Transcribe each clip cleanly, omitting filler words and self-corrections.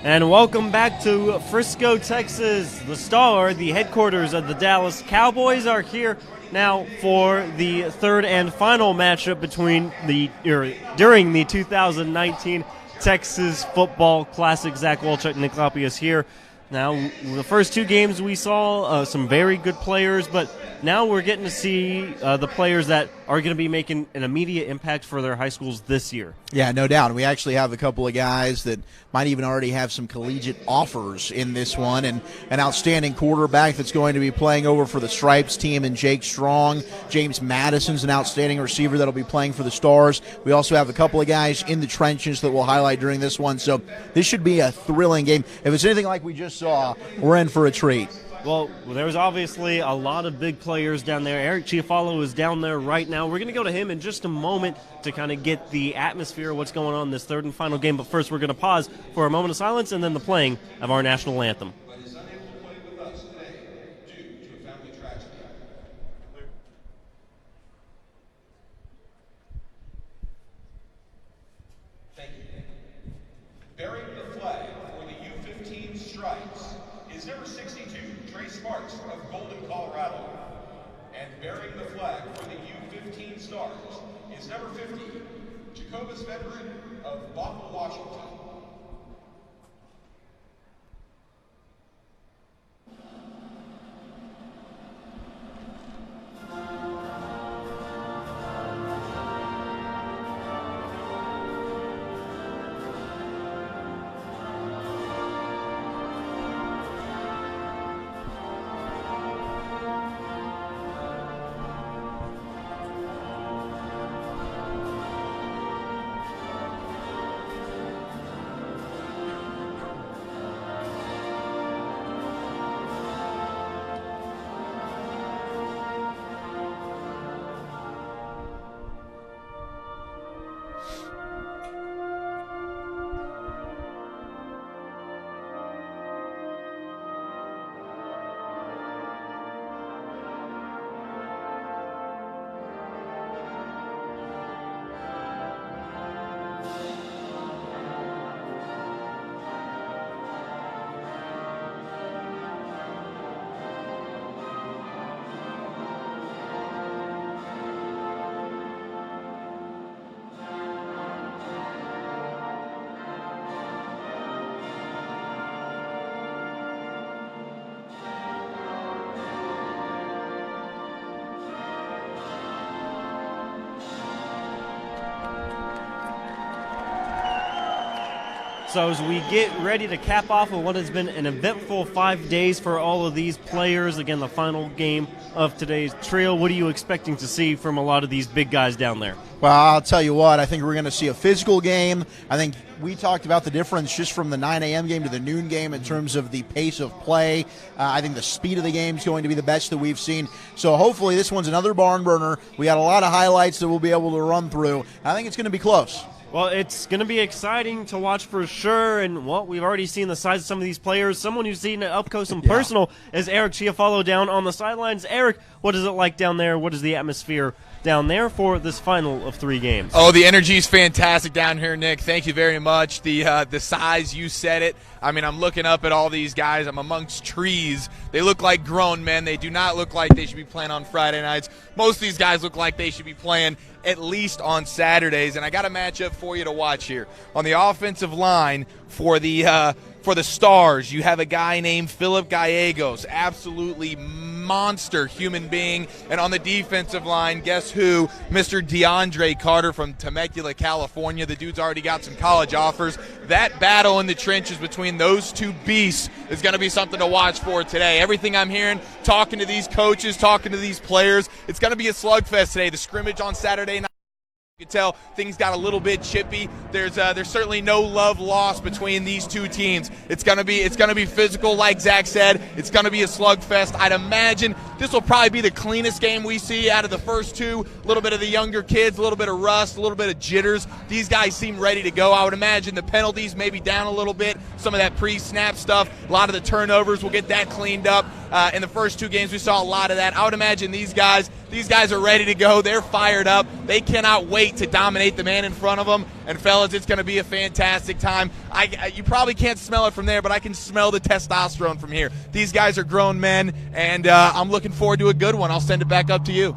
And welcome back to Frisco, Texas. The Star, the headquarters of the Dallas Cowboys, are here now for the third and final matchup during the 2019 Texas Football Classic. Zach Walchuk, Nick Lopius here. Now, the first two games we saw some very good players, but now we're getting to see the players that are going to be making an immediate impact for their high schools this year. Yeah, no doubt. We actually have a couple of guys that might even already have some collegiate offers in this one, and an outstanding quarterback that's going to be playing over for the Stripes team, and Jake Strong. James Madison's an outstanding receiver that'll be playing for the Stars. We also have a couple of guys in the trenches that we'll highlight during this one, so this should be a thrilling game. If it's anything like we just saw, we're in for a treat. Well, there's obviously a lot of big players down there. Eric Chiafalo is down there right now. We're going to go to him in just a moment to kind of get the atmosphere of what's going on in this third and final game. But first, we're going to pause for a moment of silence and then the playing of our national anthem. Bearing the flag for the U15 Stripes is number 62, Trey Sparks of Golden, Colorado. And bearing the flag for the U15 Stars is number 50, Jacobus Veteran of Bothell, Washington. So as we get ready to cap off of what has been an eventful 5 days for all of these players, again, the final game of today's trio, what are you expecting to see from a lot of these big guys down there? Well, I'll tell you what, I think we're going to see a physical game. I think we talked about the difference just from the 9 a.m. game to the noon game in terms of the pace of play. I think the speed of the game is going to be the best that we've seen. So hopefully this one's another barn burner. We got a lot of highlights that we'll be able to run through. I think it's going to be close. Well, it's going to be exciting to watch for sure, and we've already seen the size of some of these players. Someone who's seen it up close and personal is Eric Chiafalo down on the sidelines. Eric, what is it like down there? What is the atmosphere down there for this final of 3 games? Oh, the energy is fantastic down here, Nick. Thank you very much. The size, you said it. I mean, I'm looking up at all these guys. I'm amongst trees. They look like grown men. They do not look like they should be playing on Friday nights. Most of these guys look like they should be playing at least on Saturdays. And I got a matchup for you to watch here. On the offensive line for the Stars, you have a guy named Philip Gallegos, absolutely monster human being. And on the defensive line, guess who? Mr. DeAndre Carter from Temecula, California. The dude's already got some college offers. That battle in the trenches between those two beasts is going to be something to watch for today. Everything I'm hearing, talking to these coaches, talking to these players, it's going to be a slugfest today. The scrimmage on Saturday night, you can tell things got a little bit chippy. There's certainly no love lost between these two teams. It's gonna be physical, like Zach said. It's gonna be a slugfest. I'd imagine this will probably be the cleanest game we see out of the first two. A little bit of the younger kids, a little bit of rust, a little bit of jitters. These guys seem ready to go. I would imagine the penalties maybe down a little bit. Some of that pre-snap stuff, a lot of the turnovers, we'll get that cleaned up. in the first 2 games. We saw a lot of that. I would imagine these guys are ready to go. They're fired up. They cannot wait to dominate the man in front of them. And, fellas, it's going to be a fantastic time. You probably can't smell it from there, but I can smell the testosterone from here. These guys are grown men, and I'm looking forward to a good one. I'll send it back up to you.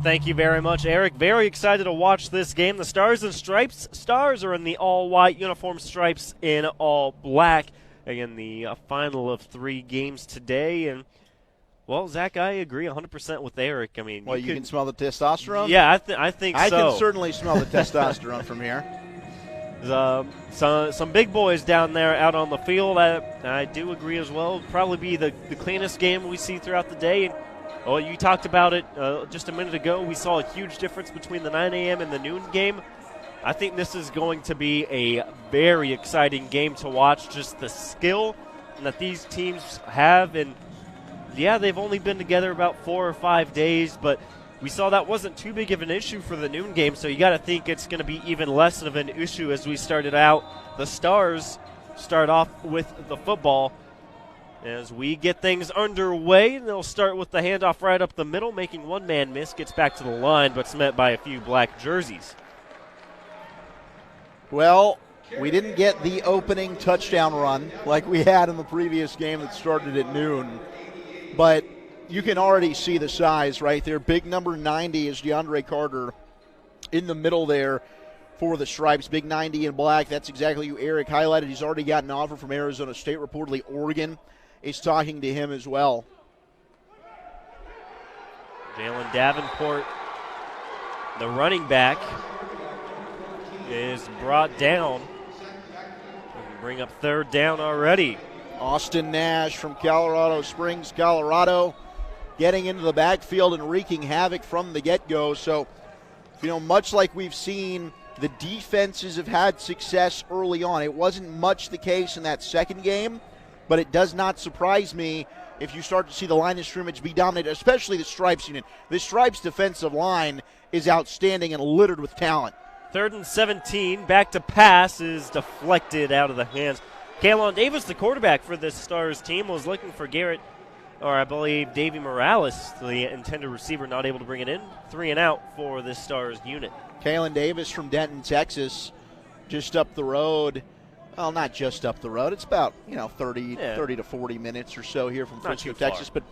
Thank you very much, Eric. Very excited to watch this game. The Stars and Stripes. Stars are in the all-white uniform, Stripes in all black. Again, the final of 3 games today. And, well, Zach, I agree 100% with Eric. I mean, well, you can smell the testosterone? Yeah, I think so. I can certainly smell the testosterone from here. Some big boys down there out on the field. I do agree as well. It'll probably be the cleanest game we see throughout the day. And, oh, you talked about it just a minute ago. We saw a huge difference between the 9 a.m. and the noon game. I think this is going to be a very exciting game to watch, just the skill that these teams have. And, yeah, they've only been together about 4 or 5 days, but we saw that wasn't too big of an issue for the noon game, so you got to think it's going to be even less of an issue as we started out. The Stars start off with the football. As we get things underway, they'll start with the handoff right up the middle, making one man miss, gets back to the line, but's met by a few black jerseys. Well, we didn't get the opening touchdown run like we had in the previous game that started at noon, but you can already see the size right there. Big number 90 is DeAndre Carter in the middle there for the Stripes. Big 90 in black. That's exactly who Eric highlighted. He's already got an offer from Arizona State. Reportedly, Oregon is talking to him as well. Jalen Davenport, the running back, is brought down. We can bring up 3rd down already. Austin Nash from Colorado Springs, Colorado, getting into the backfield and wreaking havoc from the get-go. So, much like we've seen, the defenses have had success early on. It wasn't much the case in that second game, but it does not surprise me if you start to see the line of scrimmage be dominated, especially the Stripes unit. The Stripes defensive line is outstanding and littered with talent. 3rd and 17, back to pass is deflected out of the hands. Kalon Davis, the quarterback for this Stars team, was looking for Garrett, or I believe Davey Morales, the intended receiver, not able to bring it in. 3 and out for this Stars unit. Kalon Davis from Denton, Texas, just up the road. Well, not just up the road. It's about 30 to 40 minutes or so here from Frisco, Texas. But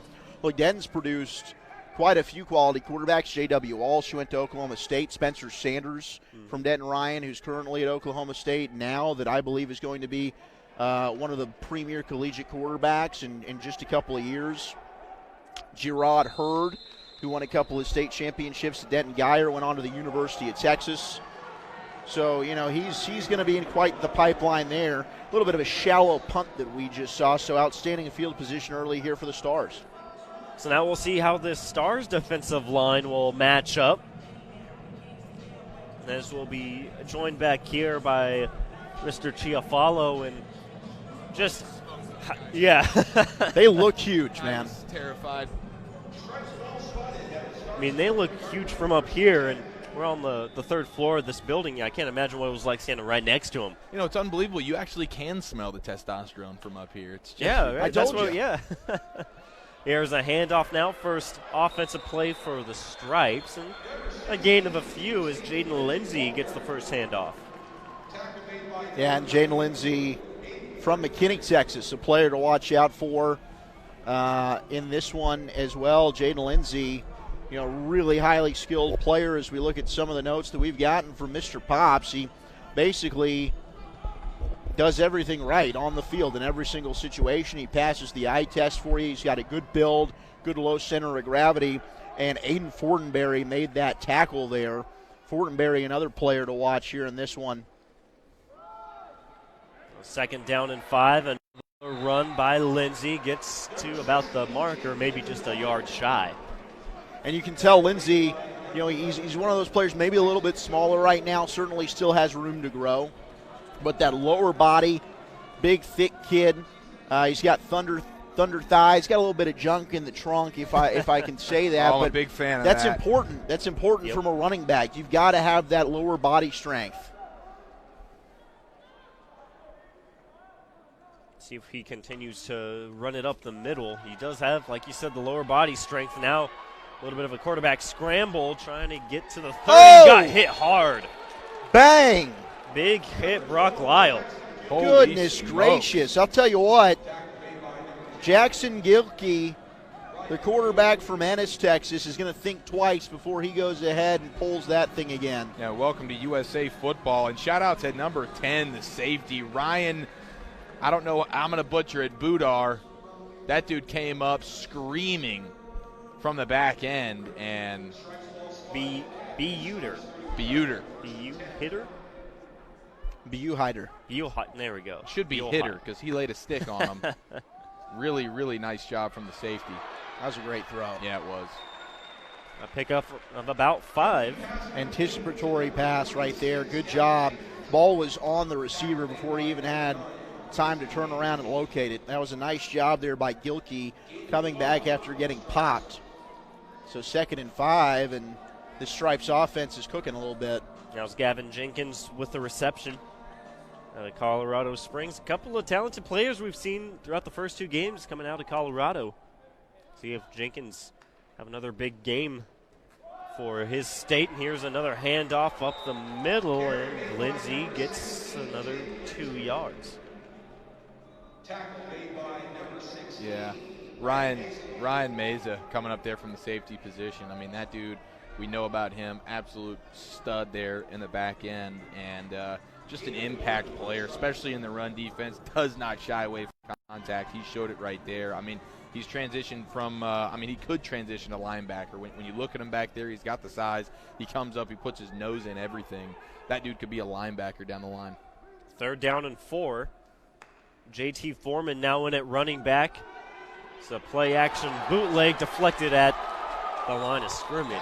look, Denton's produced quite a few quality quarterbacks. J.W. Walsh, who went to Oklahoma State. Spencer Sanders from Denton Ryan, who's currently at Oklahoma State now, that I believe is going to be one of the premier collegiate quarterbacks in just a couple of years. Gerard Hurd, who won a couple of state championships at Denton Geyer, went on to the University of Texas. So, he's going to be in quite the pipeline there. A little bit of a shallow punt that we just saw, so outstanding field position early here for the Stars. So now we'll see how this Stars defensive line will match up. As we'll be joined back here by Mr. Chiafalo, and just, yeah. They look huge, man. I'm terrified. I mean, they look huge from up here, and we're on the 3rd floor of this building. I can't imagine what it was like standing right next to them. It's unbelievable. You actually can smell the testosterone from up here. It's just, yeah, right. I told you. Yeah. Here's a handoff now. First offensive play for the Stripes, and a gain of a few as Jaden Lindsay gets the first handoff. Yeah, and Jaden Lindsay from McKinney, Texas, a player to watch out for in this one as well. Jaden Lindsay, really highly skilled player as we look at some of the notes that we've gotten from Mr. Pops. He basically does everything right on the field in every single situation. He passes the eye test for you. He's got a good build, good low center of gravity, and Aiden Fortenberry made that tackle there. Fortenberry, another player to watch here in this one. 2nd down and 5, and a run by Lindsay gets to about the mark, or maybe just a yard shy. And you can tell Lindsay, he's one of those players maybe a little bit smaller right now, certainly still has room to grow. But that lower body, big, thick kid, he's got thunder thighs, got a little bit of junk in the trunk, if I can say that. I'm but a big fan of that's that. important. That's important from a running back. You've got to have that lower body strength. See if he continues to run it up the middle. He does have, like you said, the lower body strength. Now a little bit of a quarterback scramble trying to get to the 30. Oh! Got hit hard. Bang! Big hit, Brock Lyle. Goodness gracious. I'll tell you what, Jackson Gilkey, the quarterback from Ennis, Texas, is going to think twice before he goes ahead and pulls that thing again. Yeah, welcome to USA football. And shout-out to number 10, the safety, Ryan, I don't know, I'm going to butcher it, Budar. That dude came up screaming from the back end. And Buter. Hitter? Hider. There we go. Should be hitter because he laid a stick on him. Really, really nice job from the safety. That was a great throw. Yeah, it was. A pickup of about 5. Anticipatory pass right there. Good job. Ball was on the receiver before he even had time to turn around and locate it. That was a nice job there by Gilkey coming back after getting popped. So 2nd and 5, and the Stripes offense is cooking a little bit. That was Gavin Jenkins with the reception out of Colorado Springs. A couple of talented players we've seen throughout the first 2 games coming out of Colorado. See if Jenkins have another big game for his state. And here's another handoff up the middle, and Lindsay gets another 2 yards. Yeah, Ryan Meza coming up there from the safety position. I mean, that dude, we know about him, absolute stud there in the back end, and just an impact player, especially in the run defense. Does not shy away from contact. He showed it right there. I mean, he's transitioned from, he could transition to linebacker. When you look at him back there, he's got the size. He comes up, he puts his nose in everything. That dude could be a linebacker down the line. 3rd down and 4. JT Foreman now in at running back. It's a play-action bootleg deflected at the line of scrimmage.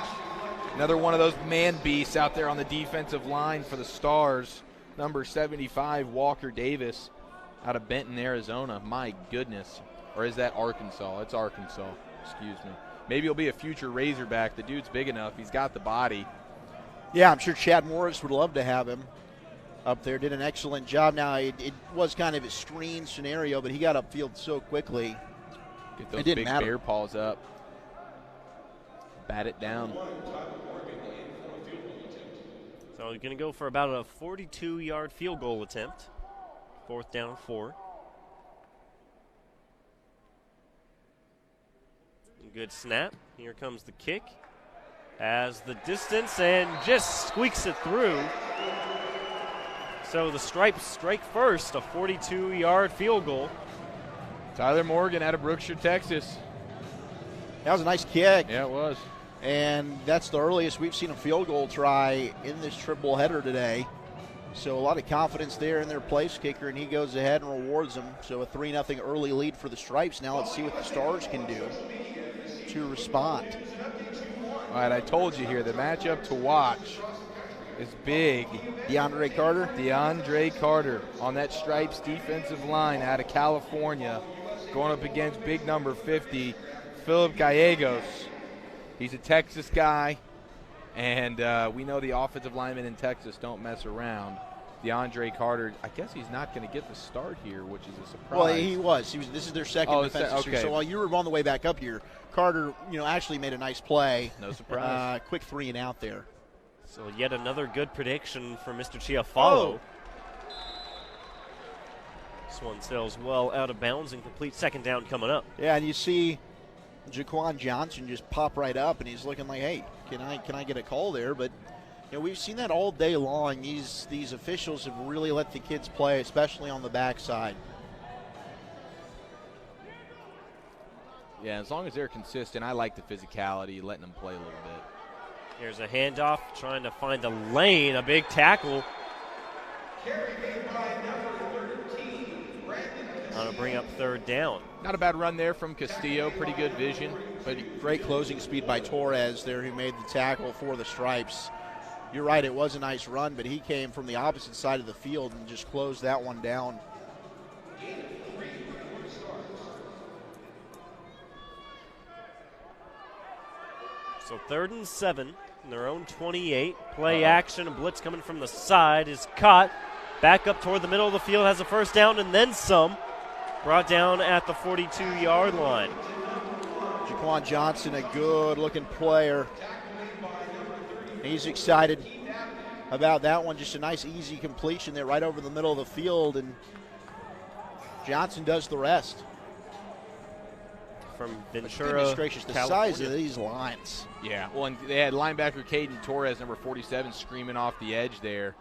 Another one of those man beasts out there on the defensive line for the Stars. Number 75, Walker Davis, out of Benton, Arizona. My goodness. Or is that Arkansas? It's Arkansas. Excuse me. Maybe he'll be a future Razorback. The dude's big enough. He's got the body. Yeah, I'm sure Chad Morris would love to have him up there. Did an excellent job. Now, it was kind of a screen scenario, but he got upfield so quickly. Get those it didn't big matter. bear paws up. Bat it down. So we're going to go for about a 42-yard field goal attempt. 4th down and 4. Good snap. Here comes the kick. Has the distance and just squeaks it through. So the Stripes strike first, a 42-yard field goal. Tyler Morgan out of Brookshire, Texas. That was a nice kick. Yeah, it was. And that's the earliest we've seen a field goal try in this triple header today. So a lot of confidence there in their place kicker, and he goes ahead and rewards them. So a 3-0 early lead for the Stripes. Now let's see what the Stars can do to respond. All right, I told you here, the matchup to watch is big. DeAndre Carter on that Stripes defensive line out of California, going up against big number 50, Philip Gallegos. He's a Texas guy, and we know the offensive linemen in Texas don't mess around. DeAndre Carter, I guess he's not going to get the start here, which is a surprise. Well, he was. This is their second defensive series. So while you were on the way back up here, Carter, actually made a nice play. No surprise. Quick 3 and out there. So yet another good prediction from Mr. Chiafalo. Oh. This one sails well out of bounds and complete 2nd down coming up. Yeah, and you see Jaquan Johnson just pop right up, and he's looking like, hey, can I get a call there? But we've seen that all day long. These officials have really let the kids play, especially on the backside. Yeah, as long as they're consistent, I like the physicality, letting them play a little bit. Here's a handoff, trying to find a lane, a big tackle. To bring up 3rd down. Not a bad run there from Castillo, pretty good vision. But great closing speed by Torres there, who made the tackle for the Stripes. You're right, it was a nice run, but he came from the opposite side of the field and just closed that one down. So 3rd and 7 in their own 28. Play action, a blitz coming from the side is caught. Back up toward the middle of the field, has a 1st down and then some. brought down at the 42-yard line. Jaquan Johnson, a good-looking player. He's excited about that one. Just a nice, easy completion there right over the middle of the field, and Johnson does the rest. From Ventura, goodness gracious, the California. size of these lines. Yeah, well, and they had linebacker Caden Torres, number 47, screaming off the edge there,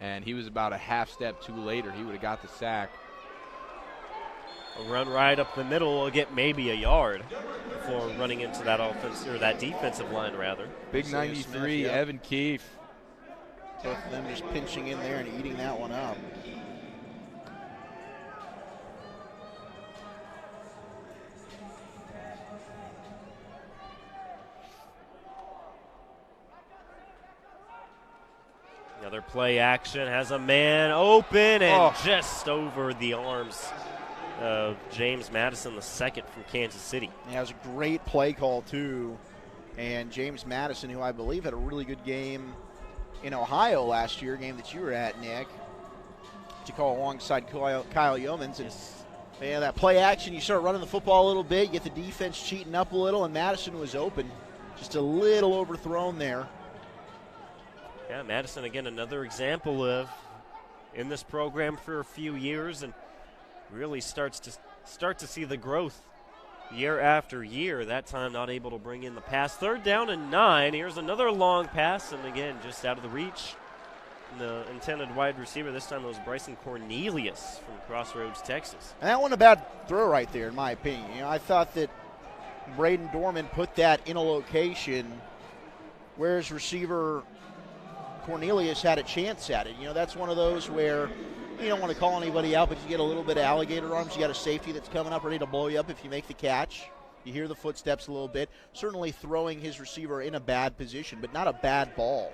and he was about a half step too late, or he would have got the sack. A run right up the middle will get maybe a yard before running into that offense or that defensive line rather. Big Isaiah 93, Smith, yeah. Evan Keefe. Both of them just pinching in there and eating that one up. Another play action has a man open and just over the arms of James Madison II from Kansas City. Yeah, it was a great play call, too. And James Madison, who I believe had a really good game in Ohio last year, a game that you were at, Nick, to call alongside Kyle Yeomans. And yeah, that play action, you start running the football a little bit, you get the defense cheating up a little, and Madison was open. Just a little overthrown there. Yeah, Madison, again, another example of in this program for a few years and really start to see the growth year after year. That time not able to bring in the pass. 3rd down and 9. Here's another long pass, and again, just out of the reach. The intended wide receiver, this time it was Bryson Cornelius from Crossroads, Texas. And that wasn't a bad throw right there, in my opinion. You know, I thought that Braden Dorman put that in a location where his receiver Cornelius had a chance at it. You know, that's one of those where you don't want to call anybody out, but you get a little bit of alligator arms. You got a safety that's coming up ready to blow you up if you make the catch. You hear the footsteps a little bit. Certainly throwing his receiver in a bad position, but not a bad ball.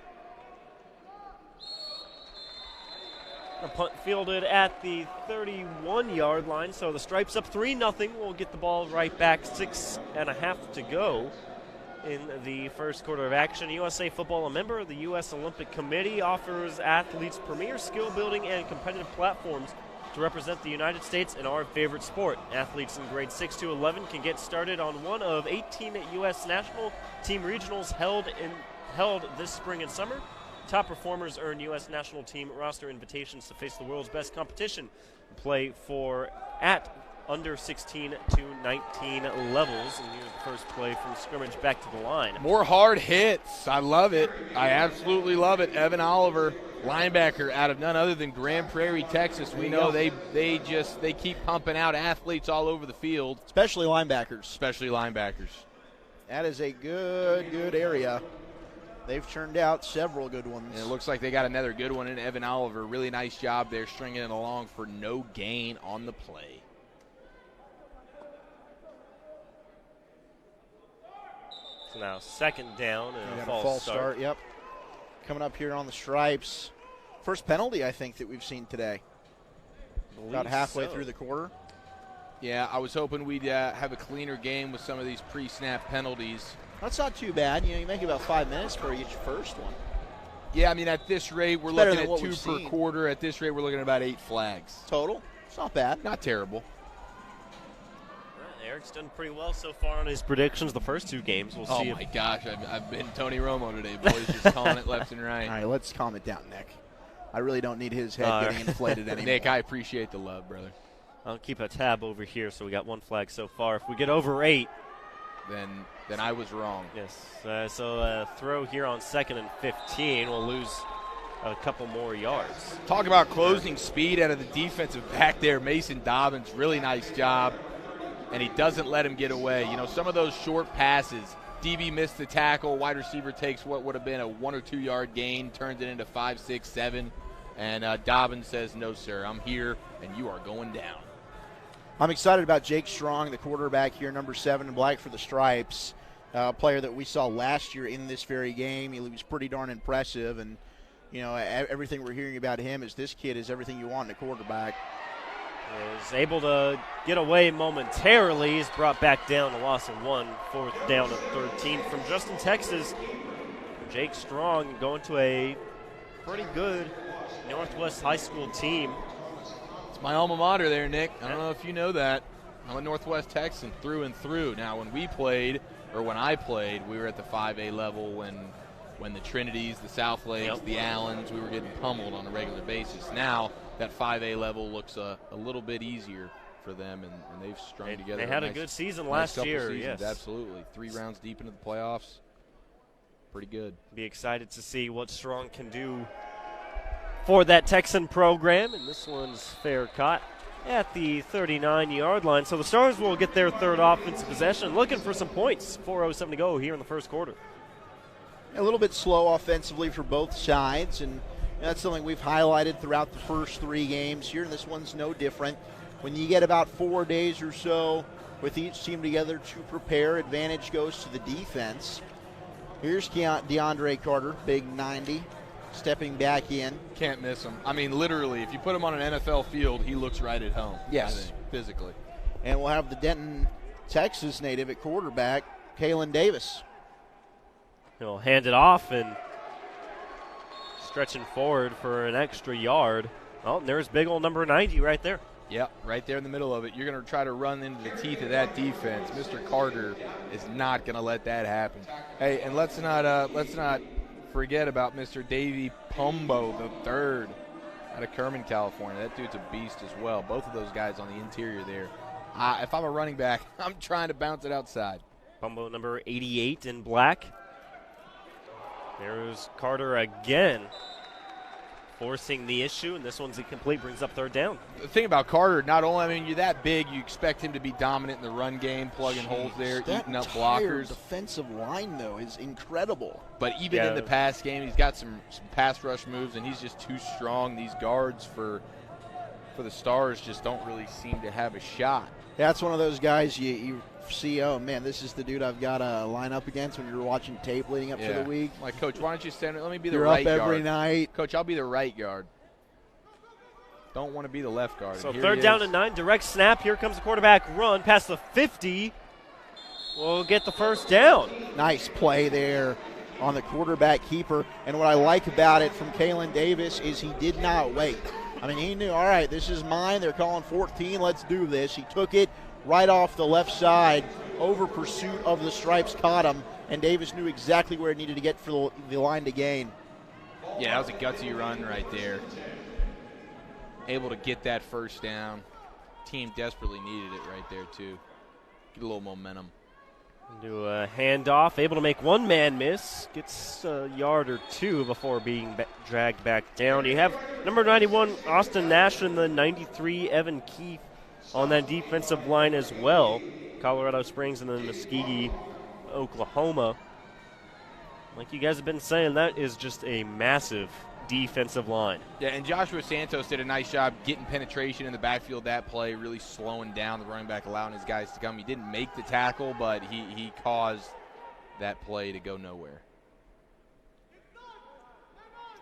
A punt fielded at the 31-yard line, so the Stripes up 3-0. We'll get the ball right back, 6.5 to go in the first quarter of action. USA Football, a member of the U.S. Olympic Committee, offers athletes premier skill building and competitive platforms to represent the United States in our favorite sport. Athletes in grades 6 to 11 can get started on one of 18 U.S. national team regionals held this spring and summer. Top performers earn U.S. national team roster invitations to face the world's best competition. Play for at under 16 to 19 levels. And here's the first play from scrimmage back to the line. More hard hits. I love it. I absolutely love it. Evan Oliver, linebacker out of none other than Grand Prairie, Texas. We know they keep pumping out athletes all over the field. Especially linebackers. Especially linebackers. That is a good area. They've turned out several good ones. And it looks like they got another good one in Evan Oliver. Really nice job there stringing it along for no gain on the play. So now 2nd down and a false start. Yep. Coming up here on the Stripes. First penalty, I think, that we've seen today. About halfway through the quarter. Yeah, I was hoping we'd have a cleaner game with some of these pre-snap penalties. That's not too bad. You know, you make about 5 minutes before you get your first one. Yeah, I mean, at this rate, we're looking at 2 per quarter. At this rate, we're looking at about 8 flags. Total? It's not bad. Not terrible. Eric's done pretty well so far on his predictions the first 2 games. We'll see. Oh, my gosh. I've been Tony Romo today, boys, just calling it left and right. All right, let's calm it down, Nick. I really don't need his head getting inflated anymore. Nick, I appreciate the love, brother. I'll keep a tab over here, so we got 1 flag so far. If we get over 8, then I was wrong. Yes. So throw here on 2nd and 15. We'll lose a couple more yards. Talk about closing speed out of the defensive back there. Mason Dobbins, really nice job. And he doesn't let him get away. You know, some of those short passes, DB missed the tackle, wide receiver takes what would have been a 1 or 2 yard gain, turns it into 5, 6, 7. And Dobbins says, no, sir, I'm here, and you are going down. I'm excited about Jake Strong, the quarterback here, number 7 in black for the Stripes, a player that we saw last year in this very game. He was pretty darn impressive, and, you know, everything we're hearing about him is this kid is everything you want in a quarterback. Is able to get away momentarily. He's brought back down, a loss of 1, 4th down at 13 from Justin, Texas. Jake Strong going to a pretty good Northwest High School team. It's my alma mater there, Nick. I don't know if you know that. I'm a Northwest Texan through and through. Now, when I played, we were at the 5A level when the Trinities, the South Lakes, the Allens, we were getting pummeled on a regular basis. Now, that 5A level looks a little bit easier for them, and they've strung together. They had a good season last year, yes. Absolutely. 3 rounds deep into the playoffs. Pretty good. Be excited to see what Strong can do for that Texan program, and this one's fair caught at the 39-yard line. So the Stars will get their third offensive possession, looking for some points. 4:07 to go here in the first quarter. A little bit slow offensively for both sides, and that's something we've highlighted throughout the first 3 games here, and this one's no different. When you get about 4 days or so with each team together to prepare, advantage goes to the defense. Here's DeAndre Carter, big 90, stepping back in. Can't miss him. I mean, literally, if you put him on an NFL field, he looks right at home. Yes. I think, physically. And we'll have the Denton, Texas native at quarterback, Kalen Davis. He'll hand it off and stretching forward for an extra yard. Oh, and there's big old number 90 right there. Yep, right there in the middle of it. You're going to try to run into the teeth of that defense. Mr. Carter is not going to let that happen. Hey, and let's not forget about Mr. Davey Pombo III out of Kerman, California. That dude's a beast as well. Both of those guys on the interior there. If I'm a running back, I'm trying to bounce it outside. Pombo number 88 in black. There's Carter again, forcing the issue, and this one's incomplete, brings up third down. The thing about Carter, not only, I mean, you're that big, you expect him to be dominant in the run game, plugging holes there, eating up blockers. Defensive line, though, is incredible. But even in the pass game, he's got some pass rush moves, and he's just too strong. These guards for the Stars just don't really seem to have a shot. That's one of those guys you see, oh, man, this is the dude I've got to line up against when you're watching tape leading up to the week. Like, Coach, why don't you stand? Let me be the you're right up guard. every night. Coach, I'll be the right guard. Don't want to be the left guard. So third down and 9, direct snap. Here comes the quarterback run past the 50. We'll get the first down. Nice play there on the quarterback keeper. And what I like about it from Kalen Davis is he did not wait. I mean, he knew, all right, this is mine. They're calling 14. Let's do this. He took it right off the left side, over pursuit of the Stripes, caught him, and Davis knew exactly where it needed to get for the line to gain. Yeah, that was a gutsy run right there. Able to get that first down. Team desperately needed it right there, too. Get a little momentum. Do a handoff, able to make one man miss. Gets a yard or two before being dragged back down. You have number 91, Austin Nash, and the 93, Evan Keefe, on that defensive line as well. Colorado Springs and then Muskogee, Oklahoma. Like you guys have been saying, that is just a massive defensive line. Yeah, and Joshua Santos did a nice job getting penetration in the backfield that play, really slowing down the running back, allowing his guys to come. He didn't make the tackle, but he caused that play to go nowhere.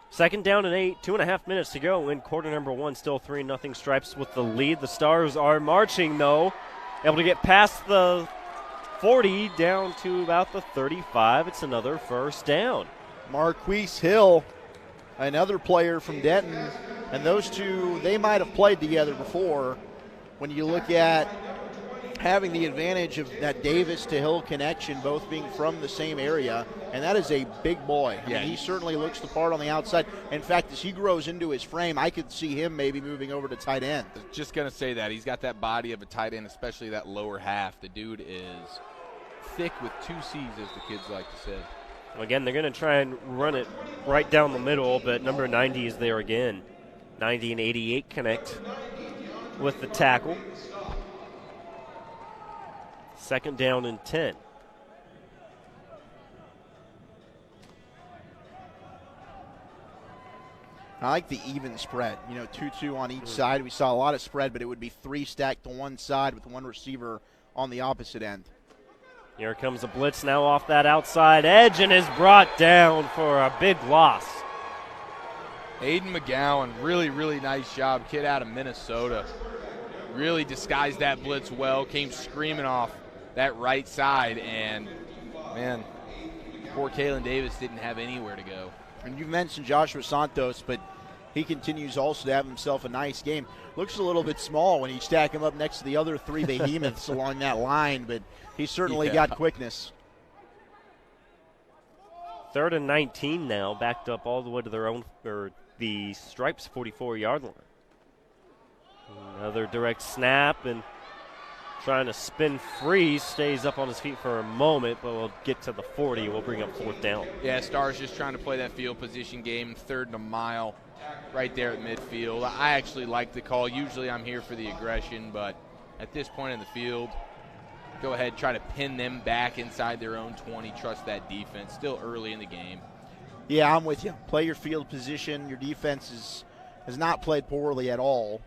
Second down and 8, 2.5 minutes to go in quarter number 1. Still 3-0 Stripes with the lead. The Stars are marching, though. Able to get past the 40 down to about the 35. It's another first down. Marquise Hill, another player from Denton. And those two, they might have played together before. When you look at having the advantage of that Davis to Hill connection, both being from the same area, and that is a big boy. I mean, he certainly looks the part on the outside. In fact, as he grows into his frame, I could see him maybe moving over to tight end. Just going to say that. He's got that body of a tight end, especially that lower half. The dude is thick with 2 C's, as the kids like to say. Again, they're going to try and run it right down the middle, but number 90 is there again. 90 and 88 connect with the tackle. Second down and 10. I like the even spread. 2-2 on each side. We saw a lot of spread, but it would be 3 stacked to one side with one receiver on the opposite end. Here comes a blitz now off that outside edge and is brought down for a big loss. Aiden McGowan, really, really nice job. Kid out of Minnesota. Really disguised that blitz well, came screaming off that right side, and, man, poor Kalen Davis didn't have anywhere to go. And you mentioned Joshua Santos, but he continues also to have himself a nice game. Looks a little bit small when you stack him up next to the other three behemoths along that line, but he's certainly got quickness. 3rd and 19 now, backed up all the way to their own, or the Stripes 44-yard line. Another direct snap, and trying to spin free, stays up on his feet for a moment, but we'll get to the 40. We'll bring up 4th down. Yeah, Stars just trying to play that field position game, 3rd and a mile right there at midfield. I actually like the call. Usually I'm here for the aggression, but at this point in the field, go ahead, try to pin them back inside their own 20, trust that defense. Still early in the game. Yeah, I'm with you. Play your field position. Your defense has not played poorly at all.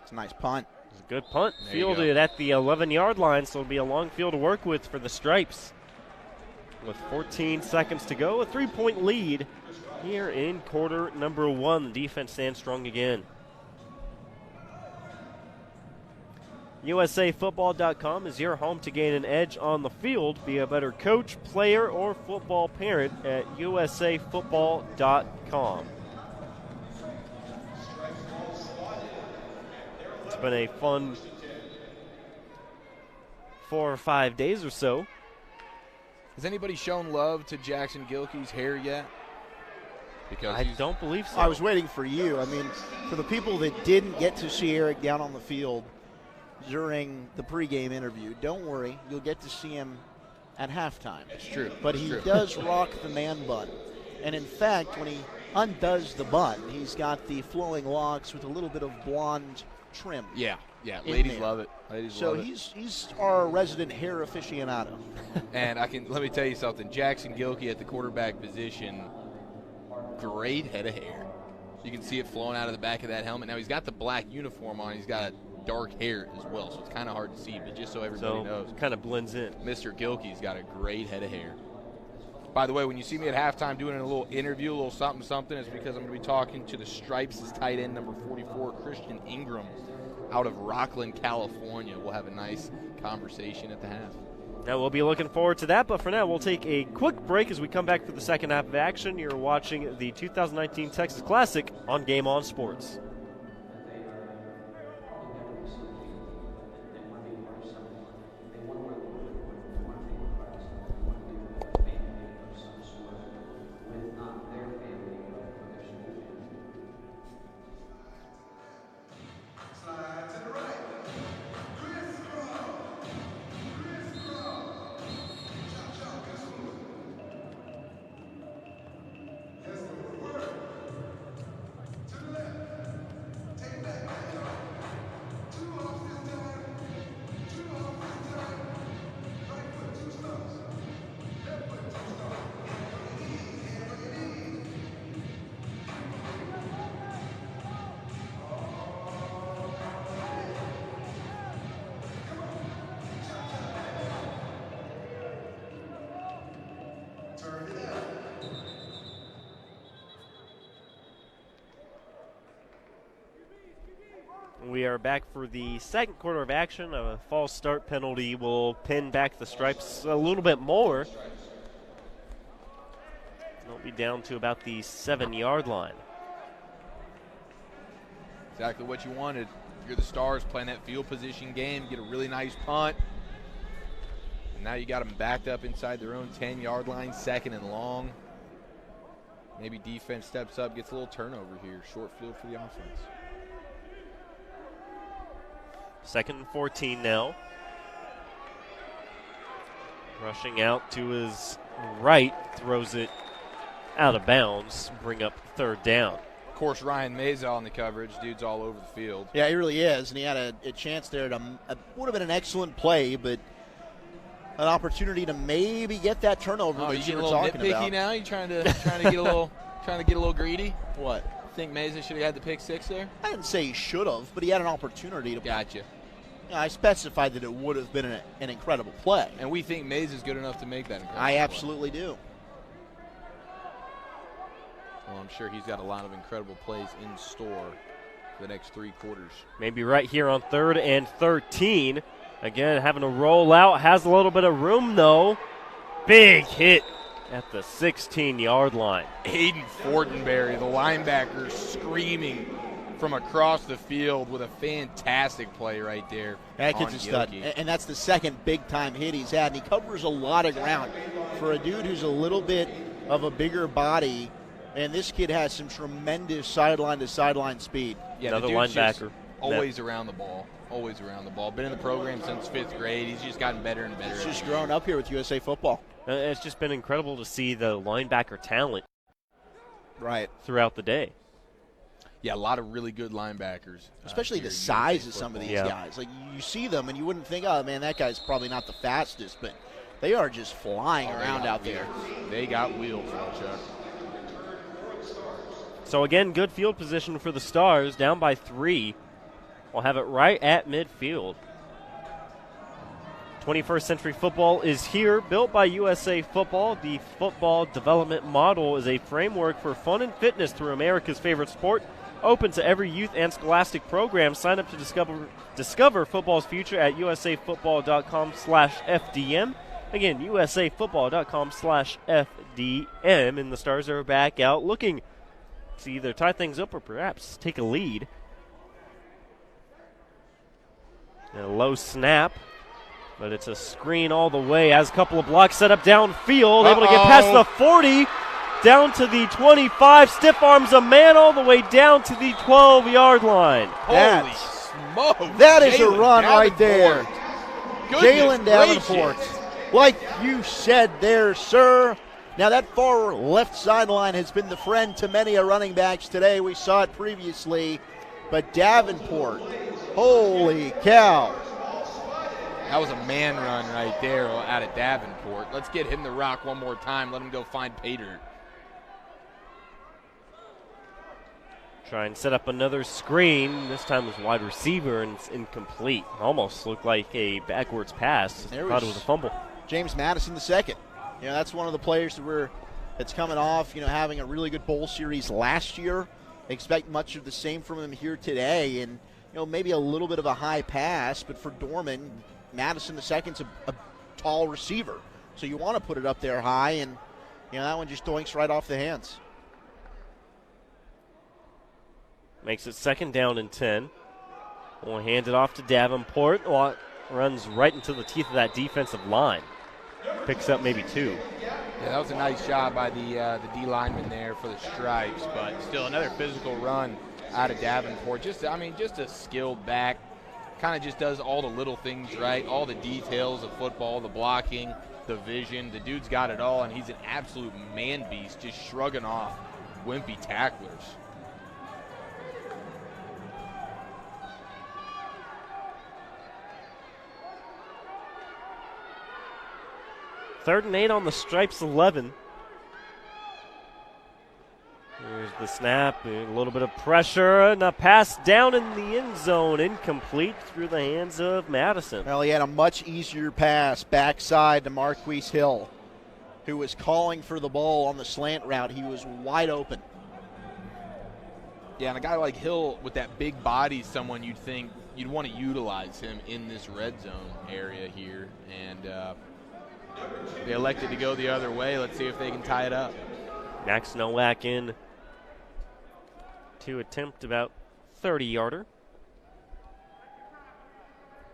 It's a nice punt. It's a good punt. Fielded at the 11-yard line, so it'll be a long field to work with for the Stripes. With 14 seconds to go, a 3-point lead here in quarter number 1. The defense stands strong again. USAFootball.com is your home to gain an edge on the field. Be a better coach, player, or football parent at USAFootball.com. It's been a fun 4 or 5 days or so. Has anybody shown love to Jackson Gilkey's hair yet? Because I don't believe so. I was waiting for you. I mean, for the people that didn't get to see Eric down on the field during the pregame interview, don't worry. You'll get to see him at halftime. It's true. But he does rock the man bun. And in fact, when he undoes the bun, he's got the flowing locks with a little bit of blonde trim. Yeah. Ladies love it. So he's our resident hair aficionado. And let me tell you something. Jackson Gilkey at the quarterback position, great head of hair. You can see it flowing out of the back of that helmet. Now he's got the black uniform on. He's got dark hair as well, so it's kind of hard to see. But just so everybody knows, it kind of blends in. Mr. Gilkey's got a great head of hair. By the way, when you see me at halftime doing a little interview, a little something, it's because I'm going to be talking to the Stripes' tight end number 44, Christian Ingram, out of Rockland, California. We'll have a nice conversation at the half. Now we'll be looking forward to that, but for now we'll take a quick break as we come back for the second half of action. You're watching the 2019 Texas Classic on Game On Sports. We are back for the second quarter of action. A false start penalty will pin back the Stripes a little bit more. They'll be down to about the 7-yard line. Exactly what you wanted. You're the Stars playing that field position game, get a really nice punt. And now you got them backed up inside their own 10-yard line, 2nd and long. Maybe defense steps up, gets a little turnover here. Short field for the offense. 2nd and 14 now. Rushing out to his right, throws it out of bounds, bring up 3rd down. Of course, Ryan Meza on the coverage. Dude's all over the field. Yeah, he really is, and he had a chance there to would have been an excellent play, but an opportunity to maybe get that turnover. Oh, that you you getting were a little talking nitpicky about. now? You trying to get a little greedy? What? Think Meza should have had the pick 6 there? I didn't say he should have, but he had an opportunity to. Gotcha. I specified that it would have been an incredible play. And we think Mays is good enough to make that incredible I play. absolutely do. Well, I'm sure he's got a lot of incredible plays in store for the next 3 quarters. Maybe right here on 3rd and 13. Again, having to roll out. Has a little bit of room, though. Big hit at the 16-yard line. Hayden Fortenberry, the linebacker, screaming from across the field with a fantastic play right there. That kid's a stud, and that's the second big-time hit he's had, and he covers a lot of ground. For a dude who's a little bit of a bigger body, and this kid has some tremendous sideline-to-sideline speed. Yeah, another linebacker. Always around the ball. Always around the ball. Been in the program since 5th grade. He's just gotten better and better. He's just grown up here with USA football. It's just been incredible to see the linebacker talent throughout the day. Yeah, a lot of really good linebackers. Especially the size of some of these guys. Like, you see them and you wouldn't think, oh, man, that guy's probably not the fastest, but they are just flying around out there. They got wheels, Chuck. So, again, good field position for the Stars, down by 3. We'll have it right at midfield. 21st Century Football is here, built by USA Football. The football development model is a framework for fun and fitness through America's favorite sport, open to every youth and scholastic program. Sign up to discover football's future at usafootball.com/FDM. Again, usafootball.com/FDM. And the Stars are back out looking to either tie things up or perhaps take a lead. A low snap, but it's a screen all the way. Has a couple of blocks set up downfield. Able to get past the 40, down to the 25. Stiff arms a man all the way down to the 12-yard line. Holy smokes. That is a run right there. Jalen Davenport. Like you said there, sir. Now that far left sideline has been the friend to many a running backs today. We saw it previously. But Davenport, holy cow. That was a man run right there out of Davenport. Let's get him the rock one more time. Let him go find Pater. Try and set up another screen. This time was wide receiver, and it's incomplete. Almost looked like a backwards pass. Thought it was a fumble. James Madison the second. You know, that's one of the players that's coming off, having a really good bowl series last year. Expect much of the same from him here today, and maybe a little bit of a high pass, but for Dorman, Madison the second's a tall receiver, so you want to put it up there high, and that one just doinks right off the hands. Makes it 2nd down and 10. We'll hand it off to Davenport. Runs right into the teeth of that defensive line. Picks up maybe 2. Yeah, that was a nice job by the D lineman there for the Stripes, but still another physical run out of Davenport. Just a skilled back. Kind of just does all the little things right, all the details of football, the blocking, the vision. The dude's got it all, and he's an absolute man beast, just shrugging off wimpy tacklers. Third and 8 on the Stripes 11. There's the snap, a little bit of pressure, and a pass down in the end zone, incomplete through the hands of Madison. Well, he had a much easier pass backside to Marquise Hill, who was calling for the ball on the slant route. He was wide open. Yeah, and a guy like Hill with that big body, someone you'd think you'd want to utilize him in this red zone area here, and they elected to go the other way. Let's see if they can tie it up. Max Nowak in to attempt about 30-yarder.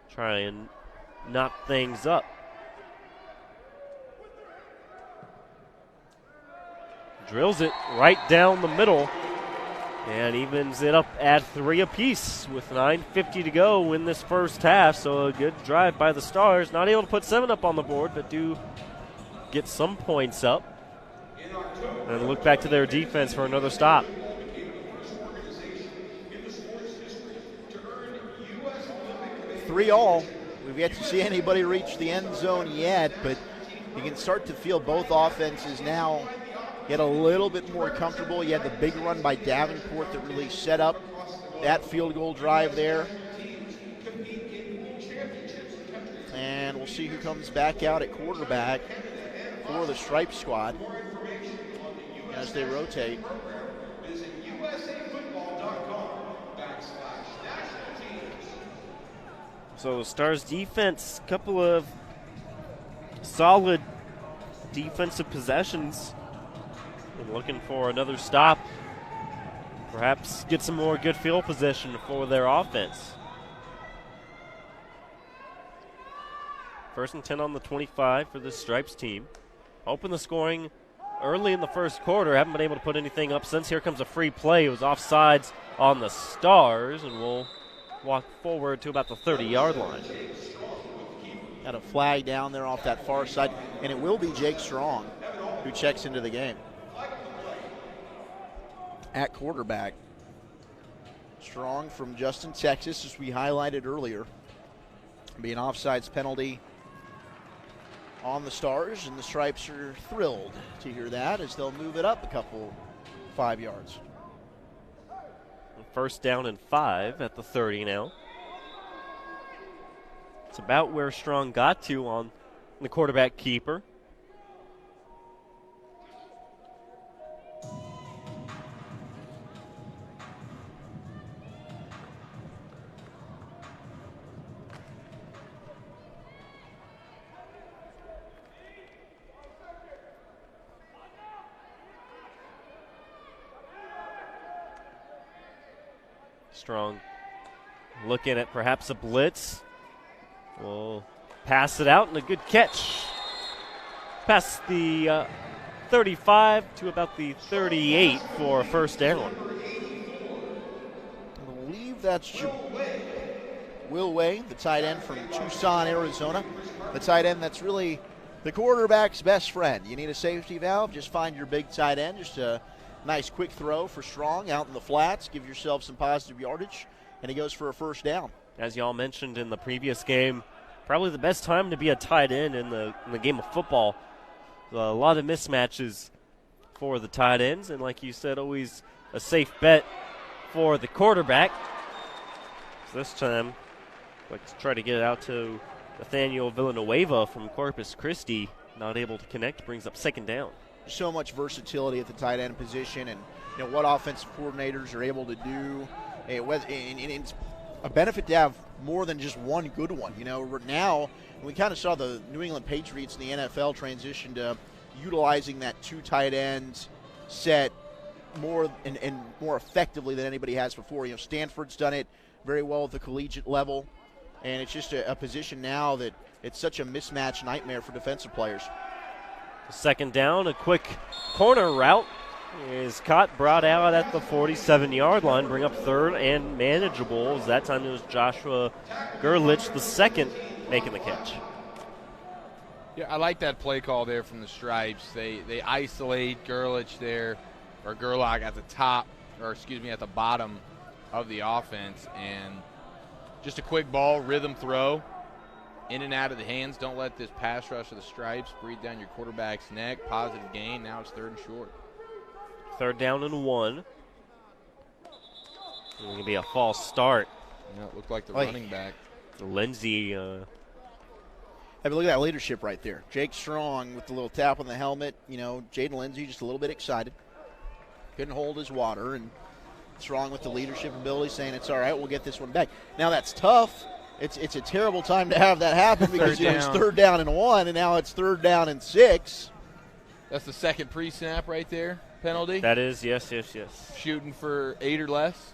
Try and knock things up. Drills it right down the middle and evens it up at 3 apiece with 9:50 to go in this first half. So a good drive by the Stars. Not able to put 7 up on the board, but do get some points up. And look back to their defense for another stop. 3-all. We've yet to see anybody reach the end zone yet, but you can start to feel both offenses now get a little bit more comfortable. You had the big run by Davenport that really set up that field goal drive there. And we'll see who comes back out at quarterback for the Stripe squad as they rotate. So Stars defense, couple of solid defensive possessions and looking for another stop. Perhaps get some more good field position for their offense. 1st and 10 on the 25 for the Stripes team. Open the scoring early in the first quarter. Haven't been able to put anything up since. Here comes a free play. It was offsides on the Stars, and we'll walk forward to about the 30-yard line. Got a flag down there off that far side, and it will be Jake Strong who checks into the game. At quarterback, Strong from Justin, Texas, as we highlighted earlier. Be an offsides penalty on the Stars, and the Stripes are thrilled to hear that as they'll move it up a couple 5 yards. 1st down and 5 at the 30 now. It's about where Strong got to on the quarterback keeper. Strong looking at perhaps a blitz. Will pass it out, and a good catch. Past the 35 to about the 38 for a 1st down. I believe that's Will Way, the tight end from Tucson, Arizona. The tight end that's really the quarterback's best friend. You need a safety valve, just find your big tight end. Just a nice quick throw for Strong out in the flats. Give yourself some positive yardage, and he goes for a 1st down. As y'all mentioned in the previous game, probably the best time to be a tight end in the game of football. A lot of mismatches for the tight ends, and like you said, always a safe bet for the quarterback. So this time, let's try to get it out to Nathaniel Villanueva from Corpus Christi. Not able to connect, brings up 2nd down. So much versatility at the tight end position, and what offensive coordinators are able to do. It's a benefit to have more than just one good one. Now we kind of saw the New England Patriots in the NFL transition to utilizing that 2 tight ends set more and more effectively than anybody has before. Stanford's done it very well at the collegiate level, and it's just a position now that it's such a mismatch nightmare for defensive players. 2nd down, a quick corner route is caught, brought out at the 47-yard line, bring up 3rd and manageable. As that time it was Joshua Gerlich, the 2nd, making the catch. Yeah, I like that play call there from the Stripes. They isolate Gerlich there, or Gerlach at the top, at the bottom of the offense, and just a quick ball, rhythm throw, in and out of the hands. Don't let this pass rush of the Stripes breathe down your quarterback's neck. Positive gain. Now it's 3rd and short. 3rd down and 1. It's going to be a false start. Yeah, it looked like the running back. Lindsey. Look at that leadership right there. Jake Strong with the little tap on the helmet. Jaden Lindsey just a little bit excited. Couldn't hold his water. And Strong with the leadership ability saying, it's all right, we'll get this one back. Now that's tough. It's a terrible time to have that happen because it was 3rd down and 1, and now it's 3rd down and 6. That's the 2nd pre-snap right there. Penalty? That is, yes. Shooting for 8 or less?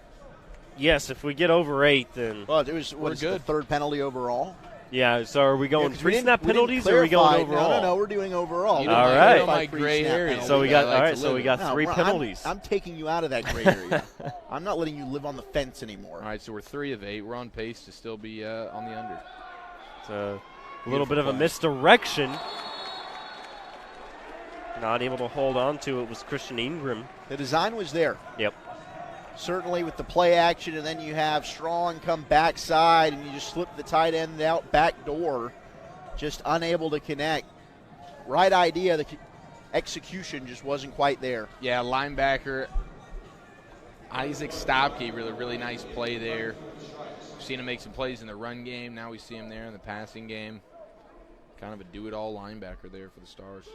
Yes, if we get over 8, then well, it was the 3rd penalty overall. Yeah, so are we going pre-snap penalties or are we going overall? No, we're doing overall. All right. My gray area. So we got so we got 3 penalties. I'm taking you out of that gray area. I'm not letting you live on the fence anymore. All right, so we're 3 of 8. We're on pace to still be on the under. It's a little bit of a misdirection. Not able to hold on to it was Christian Ingram. The design was there. Yep. Certainly with the play action, and then you have Strong come backside, and you just slip the tight end out back door, just unable to connect. Right idea, the execution just wasn't quite there. Yeah, linebacker Isaac Stopke, really nice play there. We've seen him make some plays in the run game. Now we see him there in the passing game. Kind of a do-it-all linebacker there for the Stars.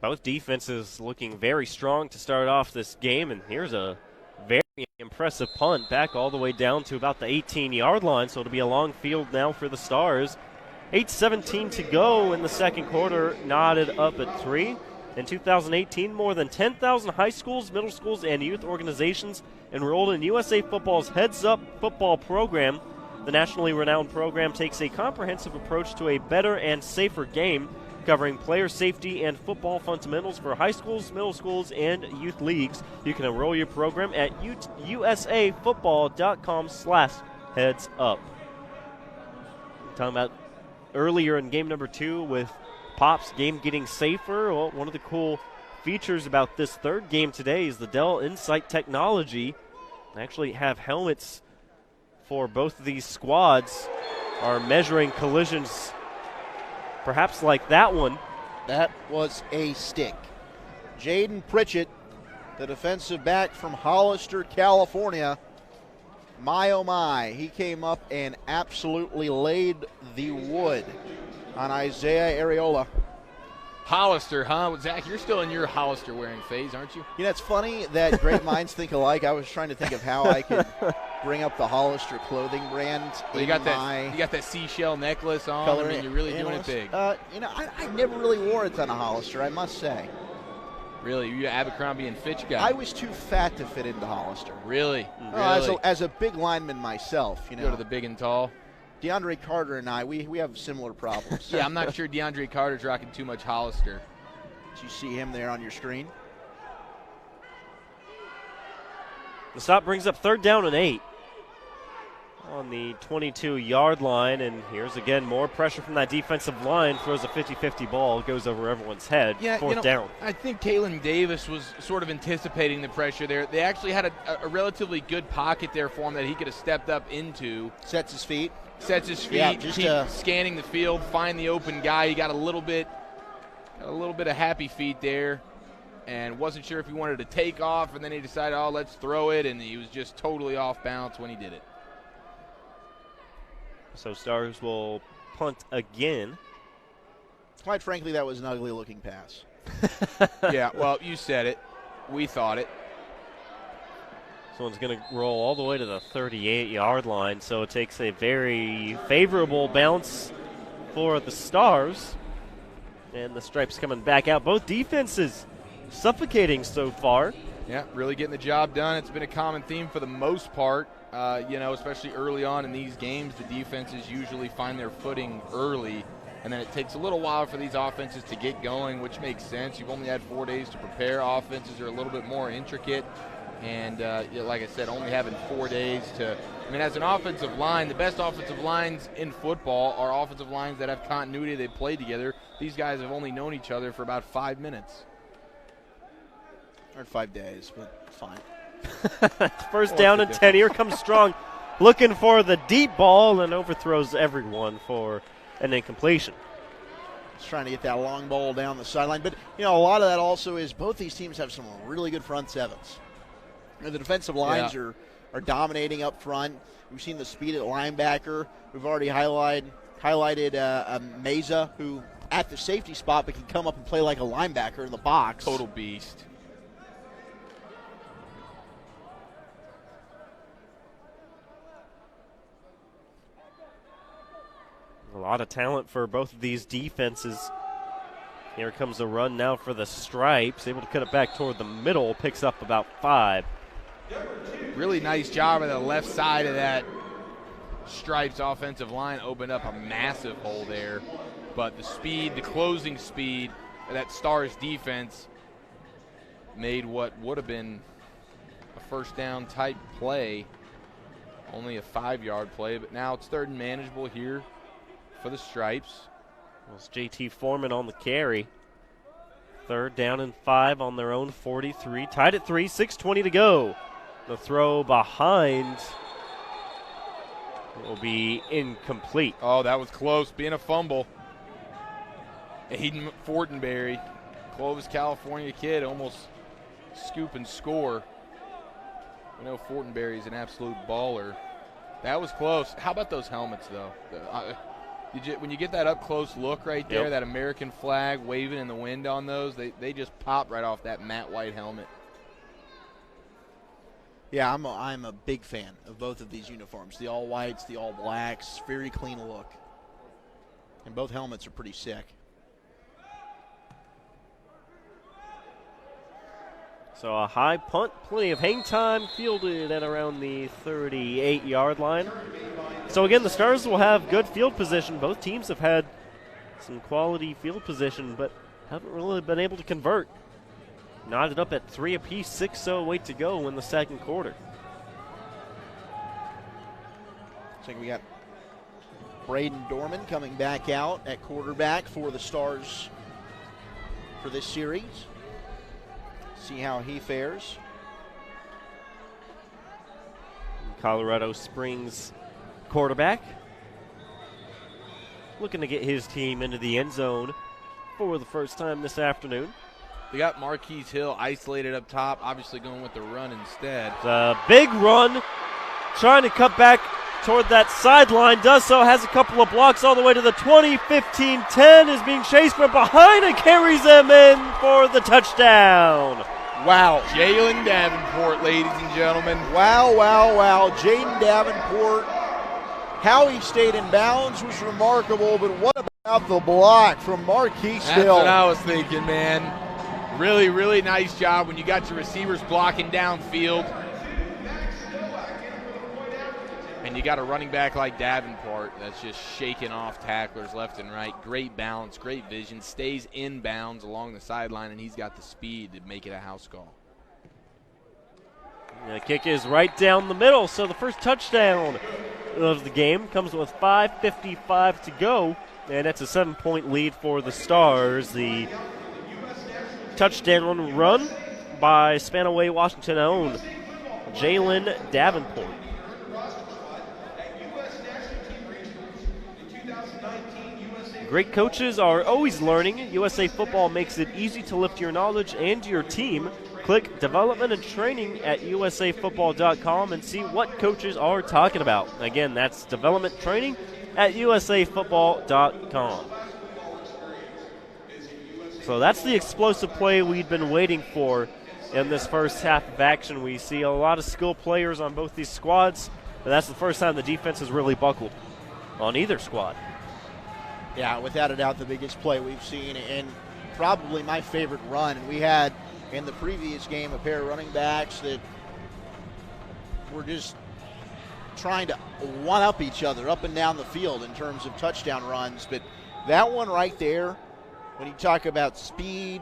Both defenses looking very strong to start off this game, and here's a very impressive punt back all the way down to about the 18-yard line, so it'll be a long field now for the Stars. 8:17 to go in the second quarter, knotted up at 3. In 2018, more than 10,000 high schools, middle schools, and youth organizations enrolled in USA Football's Heads Up football program. The nationally renowned program takes a comprehensive approach to a better and safer game, covering player safety and football fundamentals for high schools, middle schools, and youth leagues. You can enroll your program at usafootball.com/headsup. Talking about earlier in game number 2 with Pop's game getting safer. Well, one of the cool features about this third game today is the Dell Insight technology. They actually have helmets for both of these squads, are measuring collisions perhaps like that one. That was a stick. Jaden Pritchett, the defensive back from Hollister, California. My, oh my, he came up and absolutely laid the wood on Isaiah Areola. Hollister, huh? Zach, you're still in your Hollister wearing phase, aren't you? You know, it's funny that great minds think alike. I was trying to think of how I could bring up the Hollister clothing brand. Well, you got that seashell necklace on. Color, I mean, you're really doing it big. You know, I never really wore a ton of Hollister, I must say. Really? You're an Abercrombie and Fitch guy? I was too fat to fit into Hollister. Really? As a big lineman myself, you know. Go to the big and tall? DeAndre Carter and I, we have similar problems. Yeah, I'm not sure DeAndre Carter's rocking too much Hollister. Did you see him there on your screen? The stop brings up 3rd down and 8 on the 22-yard line, and here's again more pressure from that defensive line. Throws a 50-50 ball, goes over everyone's head. Yeah, 4th down. I think Kalen Davis was sort of anticipating the pressure there. They actually had a relatively good pocket there for him that he could have stepped up into. Sets his feet, keep scanning the field, find the open guy. He got a little bit of happy feet there, and wasn't sure if he wanted to take off, and then he decided, oh, let's throw it, and he was just totally off balance when he did it. So Stars will punt again. Quite frankly, that was an ugly-looking pass. Yeah, well, you said it. We thought it. This one's going to roll all the way to the 38-yard line, so it takes a very favorable bounce for the Stars. And the Stripes coming back out. Both defenses suffocating so far. Yeah, really getting the job done. It's been a common theme for the most part. Especially early on in these games, the defenses usually find their footing early, and then it takes a little while for these offenses to get going, which makes sense. You've only had 4 days to prepare. Offenses are a little bit more intricate, and like I said, only having 4 days to – I mean, as an offensive line, the best offensive lines in football are offensive lines that have continuity. They play together. These guys have only known each other for about 5 minutes. Or 5 days, but fine. First down and 10. Here comes Strong looking for the deep ball and overthrows everyone for an incompletion. Just trying to get that long ball down the sideline. But, a lot of that also is both these teams have some really good front sevens. The defensive lines are dominating up front. We've seen the speed at linebacker. We've already highlighted Meza, who at the safety spot but can come up and play like a linebacker in the box. Total beast. A lot of talent for both of these defenses. Here comes a run now for the Stripes. Able to cut it back toward the middle. Picks up about 5. Really nice job on the left side of that Stripes offensive line. Opened up a massive hole there. But the speed, the closing speed of that Stars defense made what would have been a first down type play. Only a 5-yard play, but now it's 3rd and manageable here for the Stripes. Well, it's JT Foreman on the carry. 3rd down and 5 on their own 43. Tied at 3, 6:20 to go. The throw behind will be incomplete. Oh, that was close, being a fumble. Aiden Fortenberry, Clovis, California kid, almost scoop and score. We know Fortenberry's an absolute baller. That was close. How about those helmets, though? When you get that up-close look right there, that American flag waving in the wind on those, they just pop right off that matte white helmet. Yeah, I'm a big fan of both of these uniforms. The all-whites, the all-blacks, very clean look. And both helmets are pretty sick. So a high punt, plenty of hang time, fielded at around the 38-yard line. So again, the Stars will have good field position. Both teams have had some quality field position, but haven't really been able to convert. Knotted up at 3 apiece, 6:08 to go in the second quarter. So we got Braden Dorman coming back out at quarterback for the Stars for this series. See how he fares. Colorado Springs quarterback looking to get his team into the end zone for the first time this afternoon. They got Marquise Hill isolated up top, obviously going with the run instead. The big run, trying to cut back toward that sideline, does so, has a couple of blocks all the way to the 20, 15, 10, is being chased from behind and carries them in for the touchdown. Wow. Jalen Davenport, ladies and gentlemen. Wow, wow, wow. Jaden Davenport, how he stayed in bounds was remarkable, but what about the block from Marquise That's Hill? what I was thinking, man. Really, really nice job when you got your receivers blocking downfield. And you got a running back like Davenport that's just shaking off tacklers left and right. Great balance, great vision, stays in bounds along the sideline, and he's got the speed to make it a house call. The kick is right down the middle, so the first touchdown of the game comes with 5:55 to go, and that's a 7-point lead for the Stars. The touchdown run by Spanaway Washington own Jalen Davenport. Great coaches are always learning. USA Football makes it easy to lift your knowledge and your team. Click Development and Training at usafootball.com and see what coaches are talking about. Again, that's Development Training at usafootball.com. So that's the explosive play we've been waiting for in this first half of action. We see a lot of skilled players on both these squads, but that's the first time the defense has really buckled on either squad. Yeah, without a doubt, the biggest play we've seen, and probably my favorite run. And we had in the previous game a pair of running backs that were just trying to one-up each other up and down the field in terms of touchdown runs. But that one right there, when you talk about speed,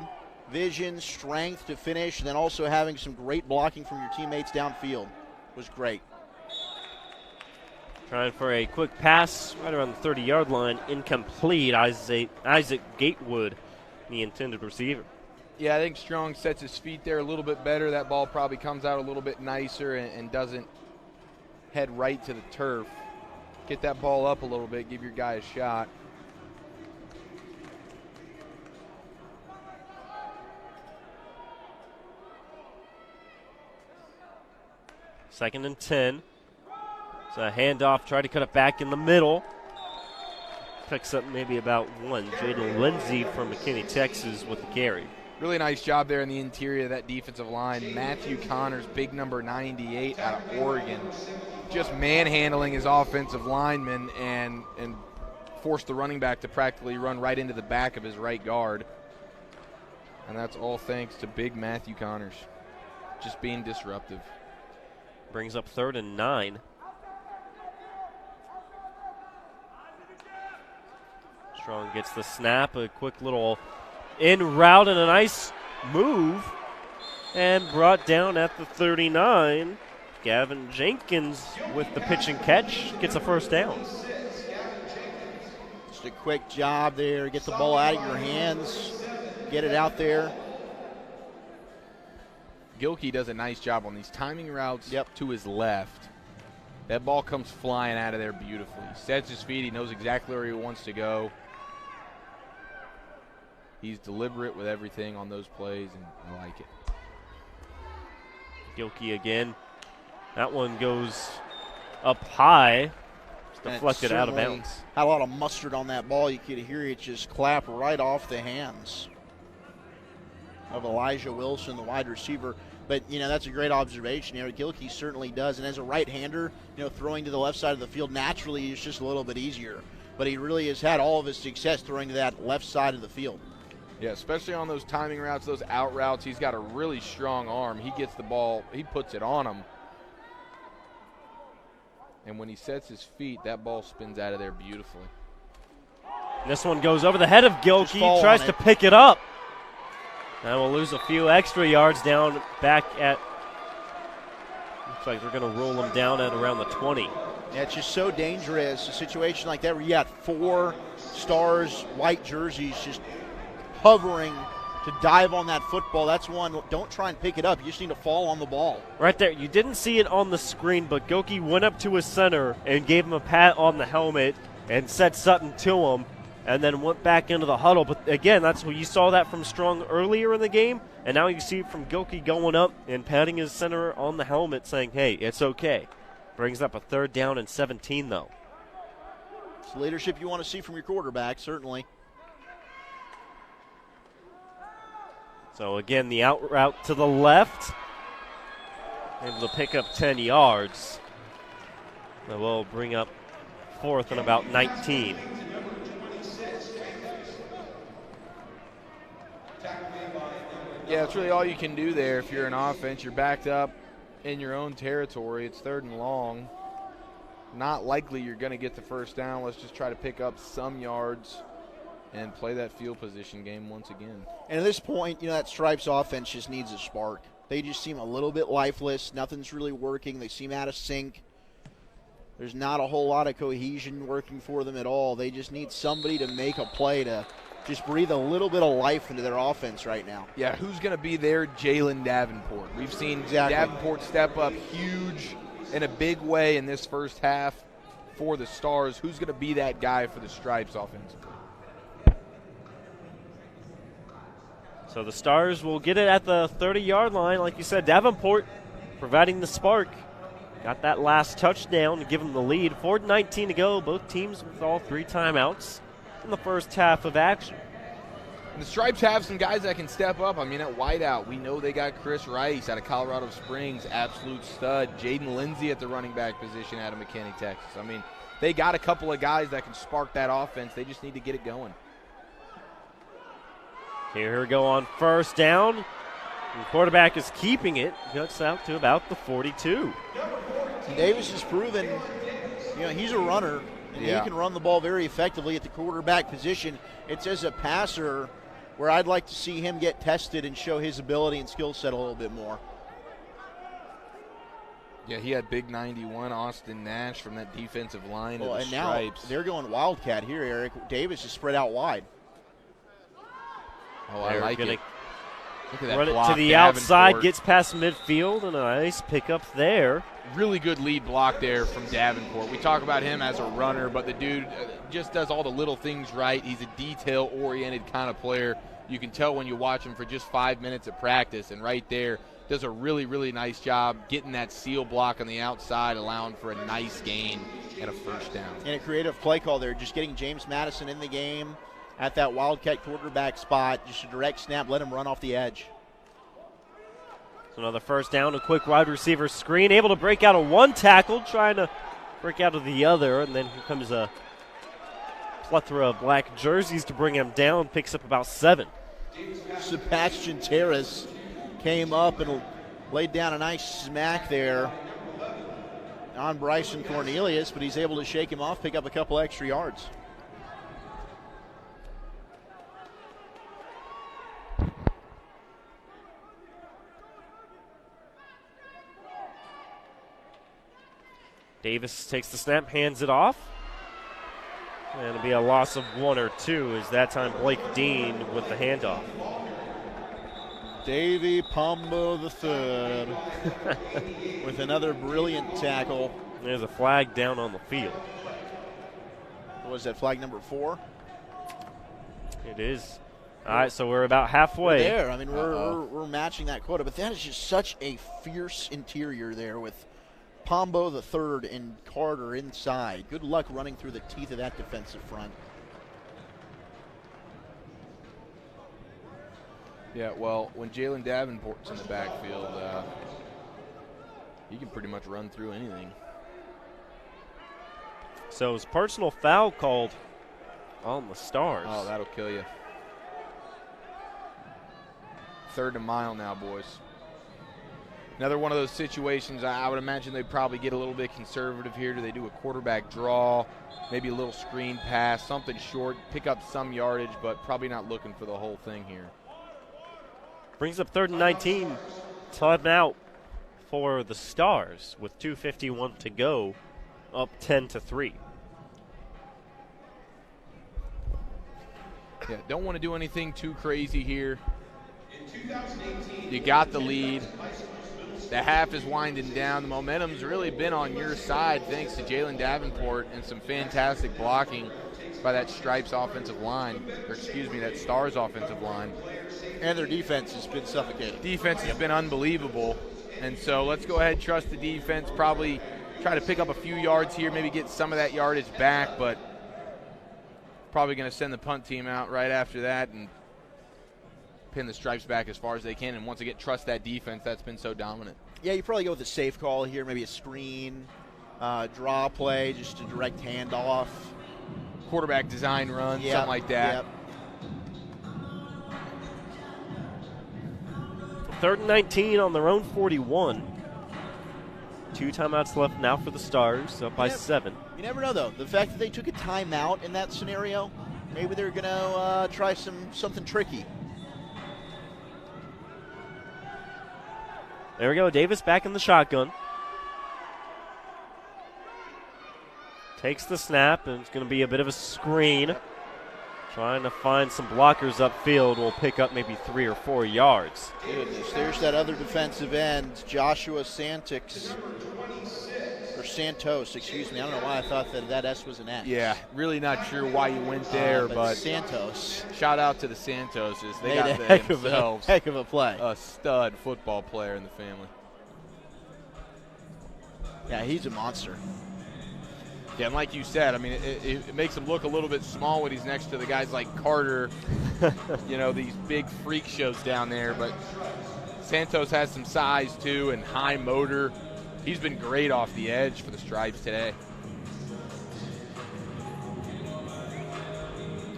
vision, strength to finish, and then also having some great blocking from your teammates downfield, was great. Trying for a quick pass right around the 30-yard line. Incomplete. Isaac Gatewood, the intended receiver. Yeah, I think Strong sets his feet there a little bit better. That ball probably comes out a little bit nicer and doesn't head right to the turf. Get that ball up a little bit, give your guy a shot. Second and 10. So a handoff, try to cut it back in the middle. Picks up maybe about one. Jaden Lindsay from McKinney, Texas with the carry. Really nice job there in the interior of that defensive line. Matthew Connors, big number 98 out of Oregon, just manhandling his offensive lineman and forced the running back to practically run right into the back of his right guard. And that's all thanks to big Matthew Connors, just being disruptive. Brings up 3rd and 9. Strong gets the snap, a quick little in route and a nice move, and brought down at the 39. Gavin Jenkins with the pitch and catch gets a first down. Just a quick job there. Get the ball out of your hands. Get it out there. Gilkey does a nice job on these timing routes to his left. That ball comes flying out of there beautifully. He sets his feet. He knows exactly where he wants to go. He's deliberate with everything on those plays, and I like it. Gilkey again. That one goes up high. It's deflected out of bounds. Had a lot of mustard on that ball. You could hear it just clap right off the hands of Elijah Wilson, the wide receiver. But, that's a great observation. Gilkey certainly does. And as a right-hander, throwing to the left side of the field naturally is just a little bit easier. but he really has had all of his success throwing to that left side of the field. Yeah, especially on those timing routes, those out routes. He's got a really strong arm. He gets the ball, he puts it on him. And when he sets his feet, that ball spins out of there beautifully. This one goes over the head of Gilkey, tries to pick it up. And we'll lose a few extra yards down back at, looks like they're going to roll them down at around the 20. Yeah, it's just so dangerous, a situation like that where you got 4 Stars white jerseys just hovering to dive on that football. That's one, don't try and pick it up. You just need to fall on the ball. Right there. You didn't see it on the screen, but Gilkey went up to his center and gave him a pat on the helmet and said something to him and then went back into the huddle. But, again, that's what you saw that from Strong earlier in the game, and now you see it from Gilkey going up and patting his center on the helmet saying, hey, it's okay. Brings up a 3rd down and 17, though. It's leadership you want to see from your quarterback, certainly. So, again, the out route to the left. Able to pick up 10 yards. That will bring up 4th and about 19. Yeah, it's really all you can do there if you're an offense. You're backed up in your own territory. It's 3rd and long. Not likely you're going to get the first down. Let's just try to pick up some yards and play that field position game once again. And at this point, that Stripes offense just needs a spark. They just seem a little bit lifeless. Nothing's really working. They seem out of sync. There's not a whole lot of cohesion working for them at all. They just need somebody to make a play to just breathe a little bit of life into their offense right now. Yeah, who's going to be there? Jalen Davenport. We've seen Davenport step up huge in a big way in this first half for the Stars. Who's going to be that guy for the Stripes offensively? So the Stars will get it at the 30-yard line. Like you said, Davenport providing the spark. Got that last touchdown to give them the lead. 4:19 to go. Both teams with all 3 timeouts in the first half of action. And the Stripes have some guys that can step up. I mean, at wideout, we know they got Chris Rice out of Colorado Springs, absolute stud. Jaden Lindsay at the running back position out of McKinney, Texas. I mean, they got a couple of guys that can spark that offense. They just need to get it going. Here we go on first down. The quarterback is keeping it. Gets out to about the 42. Davis has proven, he's a runner. And he can run the ball very effectively at the quarterback position. It's as a passer where I'd like to see him get tested and show his ability and skill set a little bit more. Yeah, he had big 91 Austin Nash from that defensive line of the and Stripes. Now they're going Wildcat here, Eric. Davis is spread out wide. Oh, I like it. Look at that run it block, to the Davenport. outside, gets past midfield, and a nice pickup there. Really good lead block there from Davenport. We talk about him as a runner, but the dude just does all the little things right. He's a detail-oriented kind of player. You can tell when you watch him for just 5 minutes of practice, and right there does a really, really nice job getting that seal block on the outside, allowing for a nice gain and a first down. And a creative play call there, just getting James Madison in the game at that Wildcat quarterback spot, just a direct snap, let him run off the edge. So another first down, a quick wide receiver screen, able to break out of one tackle, trying to break out of the other, and then here comes a plethora of black jerseys to bring him down, picks up about 7. Sebastian Terrace came up and laid down a nice smack there on Bryson Cornelius, but he's able to shake him off, pick up a couple extra yards. Davis takes the snap, hands it off. And it'll be a loss of 1 or 2 as that time Blake Dean with the handoff. Davy Pombo III with another brilliant tackle. There's a flag down on the field. What was that, flag number 4? It is. All right, so we're about halfway. We're there. I mean, we're matching that quota, but that is just such a fierce interior there with Pombo the third and Carter inside. Good luck running through the teeth of that defensive front. Yeah, well, when Jalen Davenport's in the backfield, he can pretty much run through anything. So his personal foul called on the Stars. Oh, that'll kill you. 3rd and a mile now, boys. Another one of those situations, I would imagine they'd probably get a little bit conservative here. Do they do a quarterback draw, maybe a little screen pass, something short, pick up some yardage, but probably not looking for the whole thing here. Brings up 3rd and 19. Timeout for the Stars with 2:51 to go, up 10-3. Yeah, don't want to do anything too crazy here. You got the lead. The half is winding down. The momentum's really been on your side thanks to Jalen Davenport and some fantastic blocking by that Stripes offensive line, or excuse me, that Stars offensive line. And their defense has been suffocating. Defense has been unbelievable. And so let's go ahead and trust the defense, probably try to pick up a few yards here, maybe get some of that yardage back, but probably going to send the punt team out right after that and pin the Stripes back as far as they can. And once again, trust that defense that's been so dominant. Yeah, you probably go with a safe call here, maybe a screen, draw play, just a direct handoff. Quarterback design run, something like that. Yep. 3rd and 19 on their own 41. 2 timeouts left now for the Stars, up by 7. You never know, though. The fact that they took a timeout in that scenario, maybe they're going to try something tricky. There we go. Davis back in the shotgun. Takes the snap, and it's going to be a bit of a screen. Trying to find some blockers upfield will pick up maybe 3 or 4 yards. Goodness, there's that other defensive end, Joshua Santos, excuse me. I don't know why I thought that S was an S. Yeah, really not sure why you went there, but Santos. Shout out to the Santoses. They Made got a heck themselves of a play. a stud football player in the family. Yeah, he's a monster. Yeah, and like you said, I mean, it makes him look a little bit small when he's next to the guys like Carter, these big freak shows down there. But Santos has some size, too, and high motor. He's been great off the edge for the Stripes today.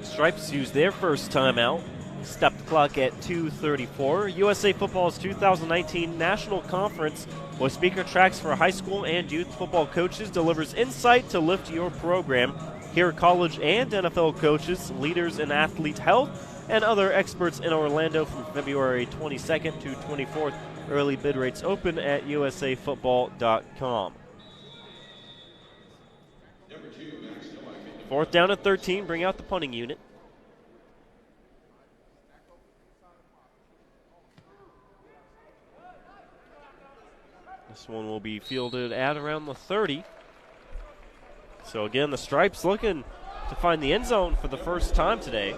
Stripes used their first timeout. Stop the clock at 2:34. USA Football's 2019 National Conference with speaker tracks for high school and youth football coaches delivers insight to lift your program. Hear college and NFL coaches, leaders in athlete health, and other experts in Orlando from February 22nd to 24th. Early bid rates open at usafootball.com. 4th down at 13. Bring out the punting unit. This one will be fielded at around the 30. So again, the Stripes looking to find the end zone for the first time today.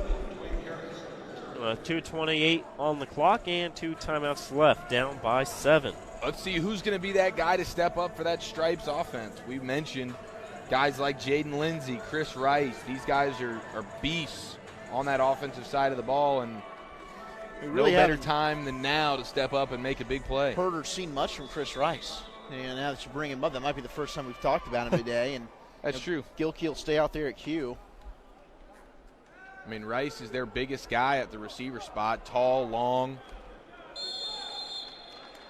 2:28 on the clock and 2 timeouts left, down by 7. Let's see who's going to be that guy to step up for that Stripes offense. We've mentioned guys like Jaden Lindsay, Chris Rice. These guys are beasts on that offensive side of the ball, and really no better time than now to step up and make a big play. Heard or seen much from Chris Rice. And now that you bring him up, that might be the first time we've talked about him today. And that's true. Gilkey will stay out there at Q. I mean, Rice is their biggest guy at the receiver spot, tall, long.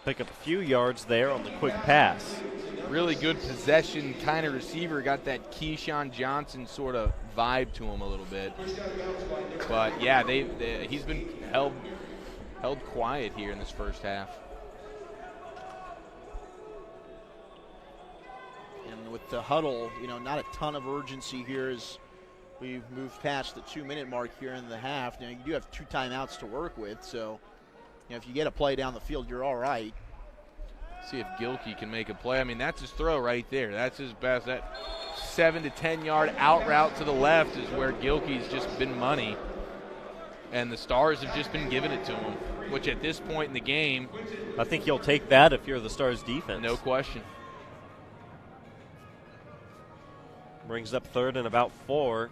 Pick up a few yards there on the quick pass. Really good possession kind of receiver. Got that Keyshawn Johnson sort of vibe to him a little bit. But, yeah, he's been held quiet here in this first half. And with the huddle, not a ton of urgency here as we've moved past the 2-minute mark here in the half. You do have 2 timeouts to work with, so if you get a play down the field, you're all right. See if Gilkey can make a play. I mean, that's his throw right there. That's his best. That 7 to 10 yard out route to the left is where Gilkey's just been money. And the Stars have just been giving it to him, which at this point in the game, I think you'll take that if you're the Stars defense. No question. Brings up 3rd and about 4.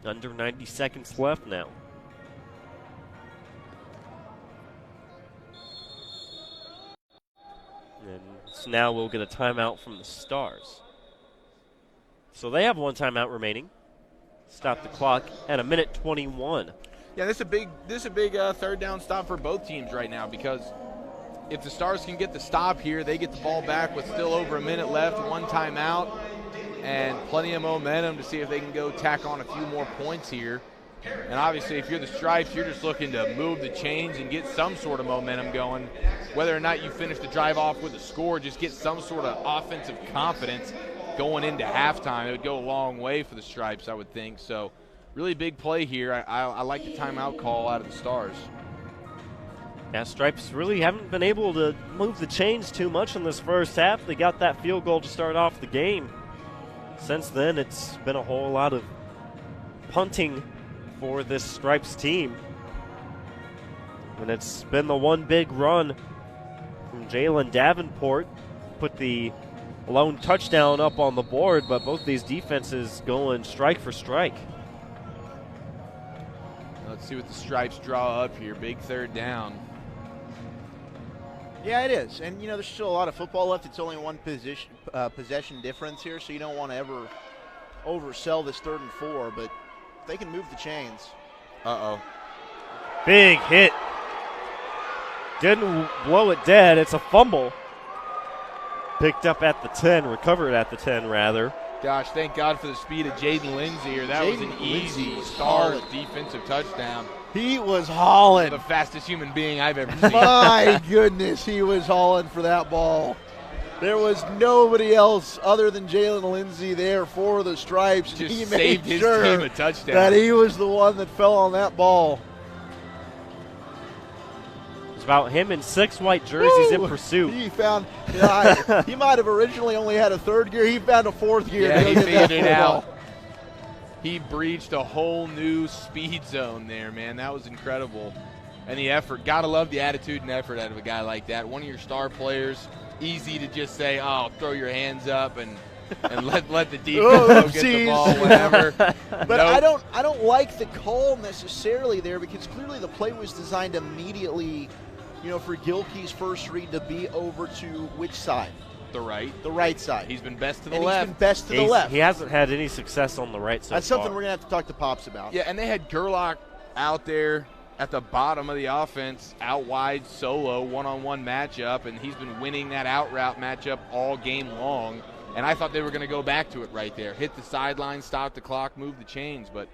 Under 90 seconds left now. And so now we'll get a timeout from the Stars. So they have 1 timeout remaining. Stop the clock at 1:21. Yeah, this is a big third down stop for both teams right now, because if the Stars can get the stop here, they get the ball back with still over a minute left, one timeout, and plenty of momentum to see if they can go tack on a few more points here. And obviously, if you're the Stripes, you're just looking to move the chains and get some sort of momentum going. Whether or not you finish the drive off with a score, just get some sort of offensive confidence going into halftime. It would go a long way for the Stripes, I would think. So really big play here. I like the timeout call out of the Stars. Yeah, Stripes really haven't been able to move the chains too much in this first half. They got that field goal to start off the game. Since then, it's been a whole lot of punting for this Stripes team. And it's been the one big run from Jalen Davenport. Put the lone touchdown up on the board, but both these defenses going strike for strike. Let's see what the Stripes draw up here. Big third down. Yeah, it is. And, there's still a lot of football left. It's only one possession difference here, so you don't want to ever oversell this 3rd and 4, but they can move the chains. Uh-oh. Big hit. Didn't blow it dead. It's a fumble. Picked up at the 10, recovered at the 10, rather. Gosh, thank God for the speed of Jaden Lindsay here. That was an easy Stars defensive touchdown. He was hauling. The fastest human being I've ever seen. My goodness, he was hauling for that ball. There was nobody else other than Jalen Lindsay there for the Stripes. Just he saved made his sure team a touchdown. that he was the one that fell on that ball. It's about him in 6 white jerseys in pursuit. He found, he might have originally only had a 3rd gear. He found a 4th gear. Yeah, he figured it out. Ball. He breached a whole new speed zone there, man. That was incredible. And the effort. Gotta love the attitude and effort out of a guy like that. One of your star players. Easy to just say, oh, throw your hands up and let the defense go get the ball, whatever. But nope. I don't like the call necessarily there, because clearly the play was designed immediately, for Gilkey's first read to be over to which side? The right. The right side. He's been best to the and left. He's been best to the left. He hasn't had any success on the right so That's far. something we're going to have to talk to Pops about. Yeah, and they had Gerlach out there at the bottom of the offense, out wide, solo, one-on-one matchup, and he's been winning that out route matchup all game long. And I thought they were going to go back to it right there. Hit the sideline, stop the clock, move the chains, but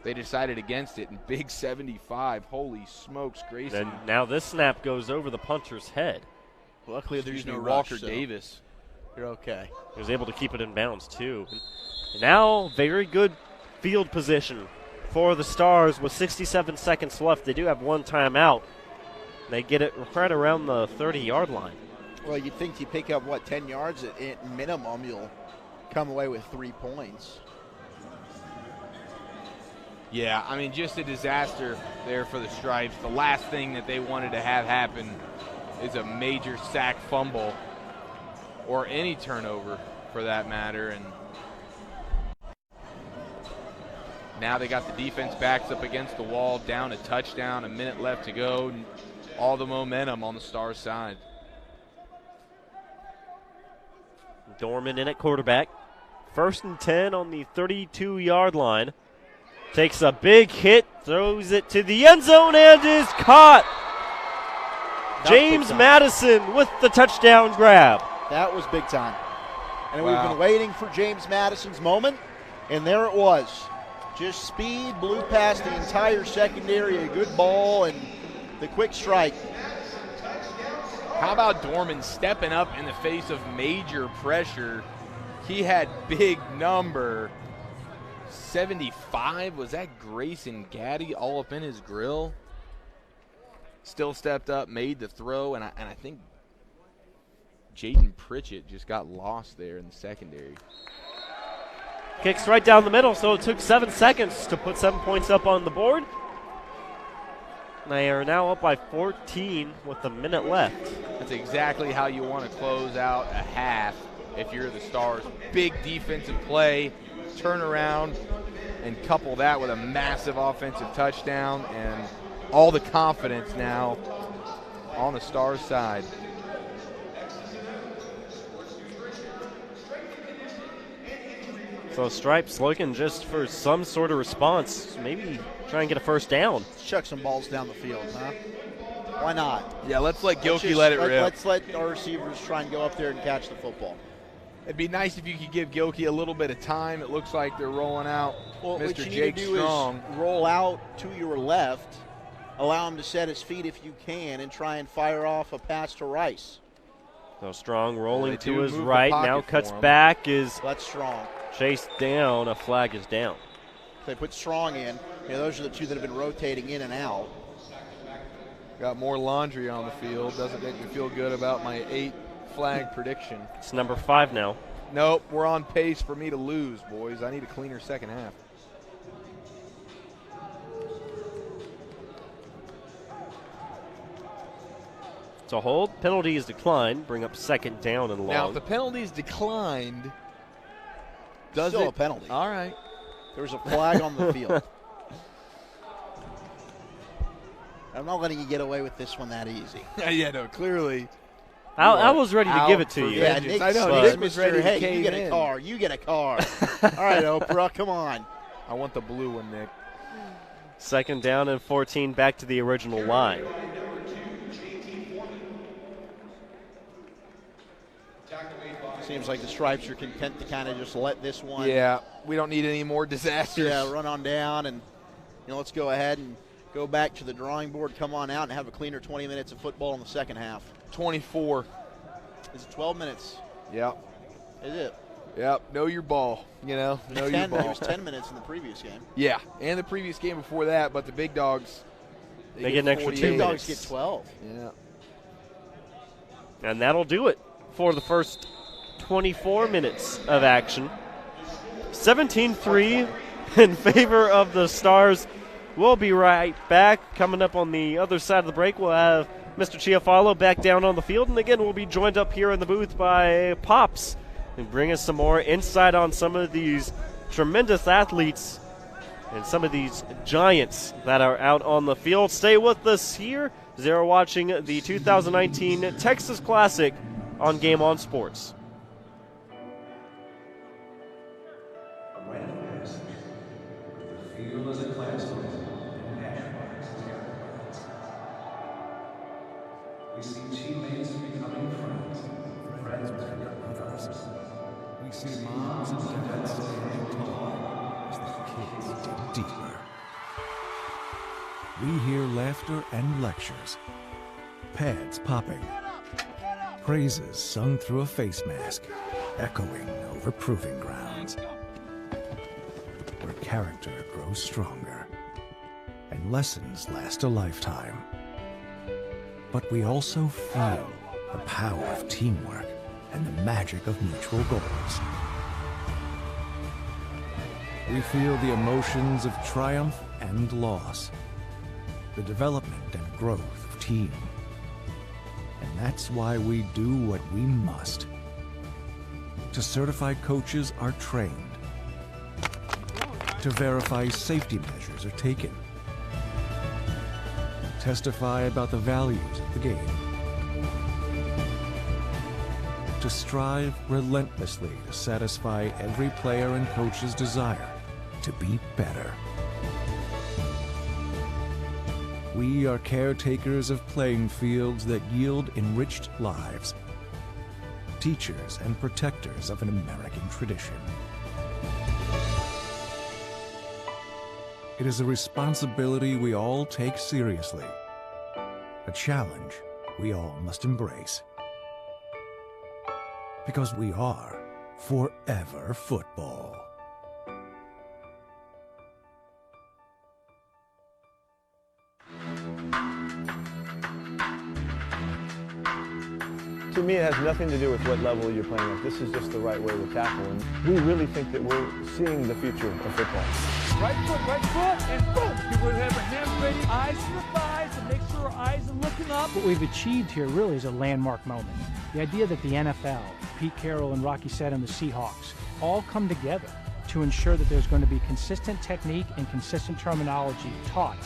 they decided against it. And big 75. Holy smokes, Grayson. And now this snap goes over the punter's head. Luckily, there's no Walker rush, so Davis. You're okay. He was able to keep it in bounds, too. And now, very good field position for the Stars with 67 seconds left. They do have one timeout. They get it right around the 30-yard line. Well, you'd think you pick up, 10 yards? At minimum, you'll come away with 3 points. Yeah, I mean, just a disaster there for the Stripes. The last thing that they wanted to have happen is a major sack fumble or any turnover for that matter. And now they got the defense backs up against the wall, down a touchdown, a minute left to go. All the momentum on the Stars side. Dorman in at quarterback. 1st and 10 on the 32-yard line. Takes a big hit, throws it to the end zone, and is caught. James Madison with the touchdown grab. That was big time. And Wow. we've been waiting for James Madison's moment, and there it was. Just speed, blew past the entire secondary, a good ball, and the quick strike. How about Dorman stepping up in the face of major pressure? He had big number 75. Was that Grayson Gaddy all up in his grill? Still stepped up, made the throw, and I think Jaden Pritchett just got lost there in the secondary. Kicks right down the middle, so it took 7 seconds to put 7 points up on the board. They are now up by 14 with a minute left. That's exactly how you want to close out a half if you're the Stars. Big defensive play, turn around, and couple that with a massive offensive touchdown, and all the confidence now on the Stars side. So Stripes looking just for some sort of response, maybe try and get a first down. Let's chuck some balls down the field, huh? Why not? Yeah, let's let Gilkey let it rip. Let's let our receivers try and go up there and catch the football. It'd be nice if you could give Gilkey a little bit of time. It looks like they're rolling out Well, Mr. what you Jake need to do Strong. is roll out to your left, allow him to set his feet if you can, and try and fire off a pass to Rice. So Strong rolling They to do his move the right, pocket now for cuts him. back, is That's Strong. chased down, a flag is down. They put Strong in. Those are the two that have been rotating in and out. Got more laundry on the field. Doesn't make me feel good about my 8 flag prediction. It's number 5 now. Nope, we're on pace for me to lose, boys. I need a cleaner second half. So hold, penalty is declined, bring up second down and long. Now, if the penalty's declined, does Still it? a penalty. All right. There's a flag on the field. I'm not letting you get away with this one that easy. Yeah, no, clearly. I was ready to give it to for you. Yeah, vengeance. Nick, I know, but- Nick was ready to Hey, you cave get a in. car. You get a car. All right, Oprah, come on. I want the blue one, Nick. Second down and 14, back to the original line. Seems like the Stripes are content to kind of just let this one Yeah, we don't need any more disasters. run on down, and let's go ahead and go back to the drawing board, come on out, and have a cleaner 20 minutes of football in the second half. 24. Is it 12 minutes? Yep. Is it? Yep. Know your ball. Know your 10, it ball. was 10 minutes in the previous game. Yeah, and the previous game before that, but the big dogs, They get an extra 48. 2 Big minutes. Dogs get 12. Yeah. And that'll do it for the first 24 minutes of action. 17-3 in favor of the Stars. We'll be right back. Coming up on the other side of the break, we'll have Mr. Chiafalo back down on the field. And again, we'll be joined up here in the booth by Pops and bring us some more insight on some of these tremendous athletes and some of these giants that are out on the field. Stay with us here as they're watching the 2019 Texas Classic on Game On Sports. A rite of passage. The field as a classroom and nationalized as airplanes. We see teammates becoming friends, friends becoming brothers. We see moms and dads standing tall as the kids dig deeper. We hear laughter and lectures, pads popping, praises sung through a face mask, echoing over proving grounds, where character grows stronger and lessons last a lifetime. But we also feel the power of teamwork and the magic of mutual goals. We feel the emotions of triumph and loss, the development and growth of team. And that's why we do what we must. To certified coaches are trained. To verify safety measures are taken. Testify about the values of the game. To strive relentlessly to satisfy every player and coach's desire to be better. We are caretakers of playing fields that yield enriched lives, teachers and protectors of an American tradition. It is a responsibility we all take seriously, a challenge we all must embrace. Because we are forever football. To me, it has nothing to do with what level you're playing at. This is just the right way to tackle, and we really think that we're seeing the future of football. Right foot, and boom! You would have a hand eyes to the thighs, and make sure our eyes are looking up. What we've achieved here really is a landmark moment. The idea that the NFL, Pete Carroll and Rocky Sett and the Seahawks all come together to ensure that there's going to be consistent technique and consistent terminology taught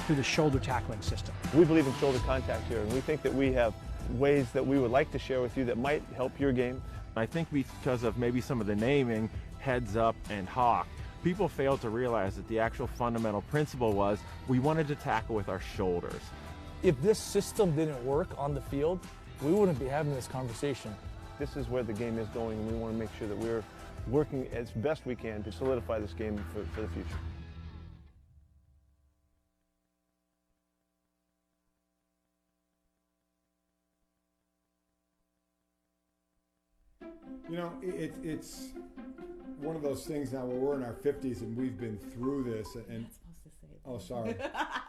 through the shoulder tackling system. We believe in shoulder contact here, and we think that we have ways that we would like to share with you that might help your game. I think because of maybe some of the naming heads up and hawk, people fail to realize that the actual fundamental principle was we wanted to tackle with our shoulders. If this system didn't work on the field, we wouldn't be having this conversation. This is where the game is going, and we want to make sure that we're working as best we can to solidify this game for the future. You know, it's one of those things now where we're in our 50s and we've been through this. And oh, sorry,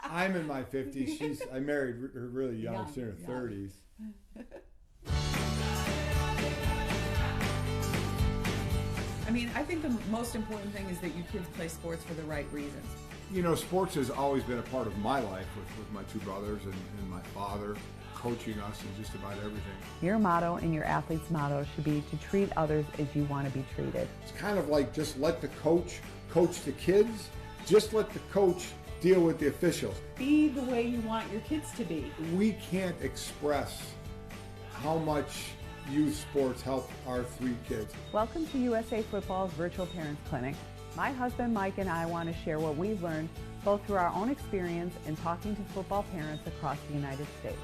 I'm in my 50s. I married her really young, she's in her 30s. I mean, I think the most important thing is that you kids play sports for the right reasons. You know, sports has always been a part of my life with my two brothers and my father coaching us and just about everything. Your motto and your athlete's motto should be to treat others as you want to be treated. It's kind of like just let the coach coach the kids, just let the coach deal with the officials. Be the way you want your kids to be. We can't express how much youth sports help our 3 kids. Welcome to USA Football's Virtual Parents Clinic. My husband Mike and I want to share what we've learned both through our own experience and talking to football parents across the United States.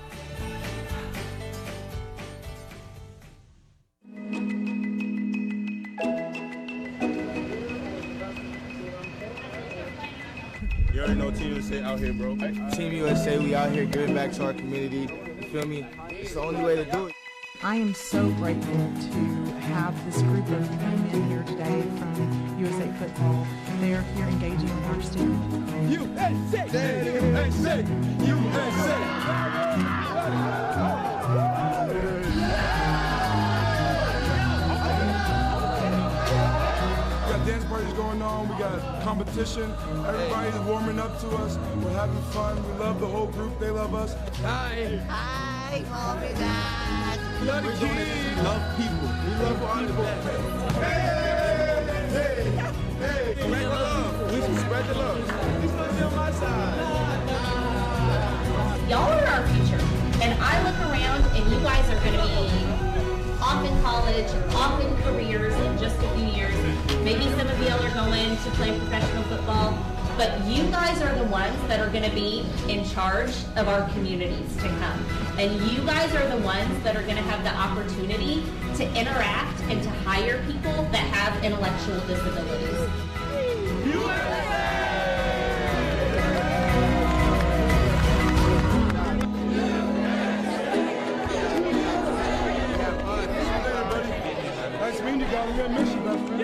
You already know Team USA out here, bro. Team USA, we out here giving back to our community. You feel me? It's the only way to do it. I am so grateful to have this group of men here today from USA Football. They are here engaging with our students. USA! USA! USA! We got dance parties going on, we got competition, everybody's warming up to us, we're having fun, we love the whole group, they love us. Hi! Hi, Mommy, Dad! We love the kids! We love people. We love people. Hey! Hey! Hey! Spread the love. We should spread the love. He's gonna be on my side. Y'all are our future. And I look around and you guys are going to be off in college, off in careers in just a few years. Maybe some of y'all are going to play professional football. But you guys are the ones that are going to be in charge of our communities to come. And you guys are the ones that are going to have the opportunity to interact and to hire people that have intellectual disabilities. Nice meeting you guys. We're gonna miss you, best friend.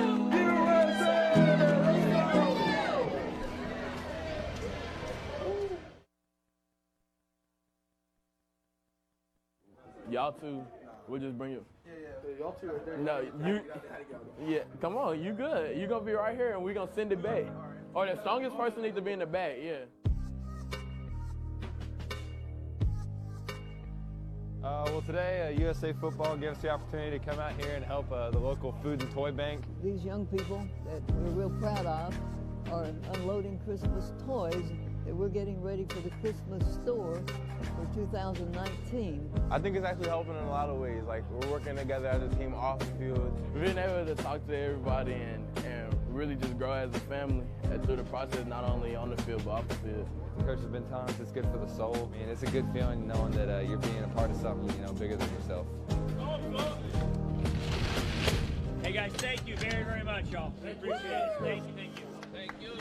Y'all two, we'll just bring you. Yeah, y'all two right there. No, you. Yeah, come on, you good. You gonna be right here, and we gonna send it back. Or the strongest person needs to be in the back. Yeah. Well, today USA Football gave us the opportunity to come out here and help the local food and toy bank. These young people that we're real proud of are unloading Christmas toys that we're getting ready for the Christmas store for 2019. I think it's actually helping in a lot of ways. Like, we're working together as a team off the field. We've been able to talk to everybody and really just grow as a family through the process, not only on the field, but off the field. The coach has been telling us it's good for the soul. I mean, it's a good feeling knowing that you're being a part of something, you know, bigger than yourself. Hey guys, thank you very, very much, y'all. We appreciate it. Thank you, thank you. Thank you.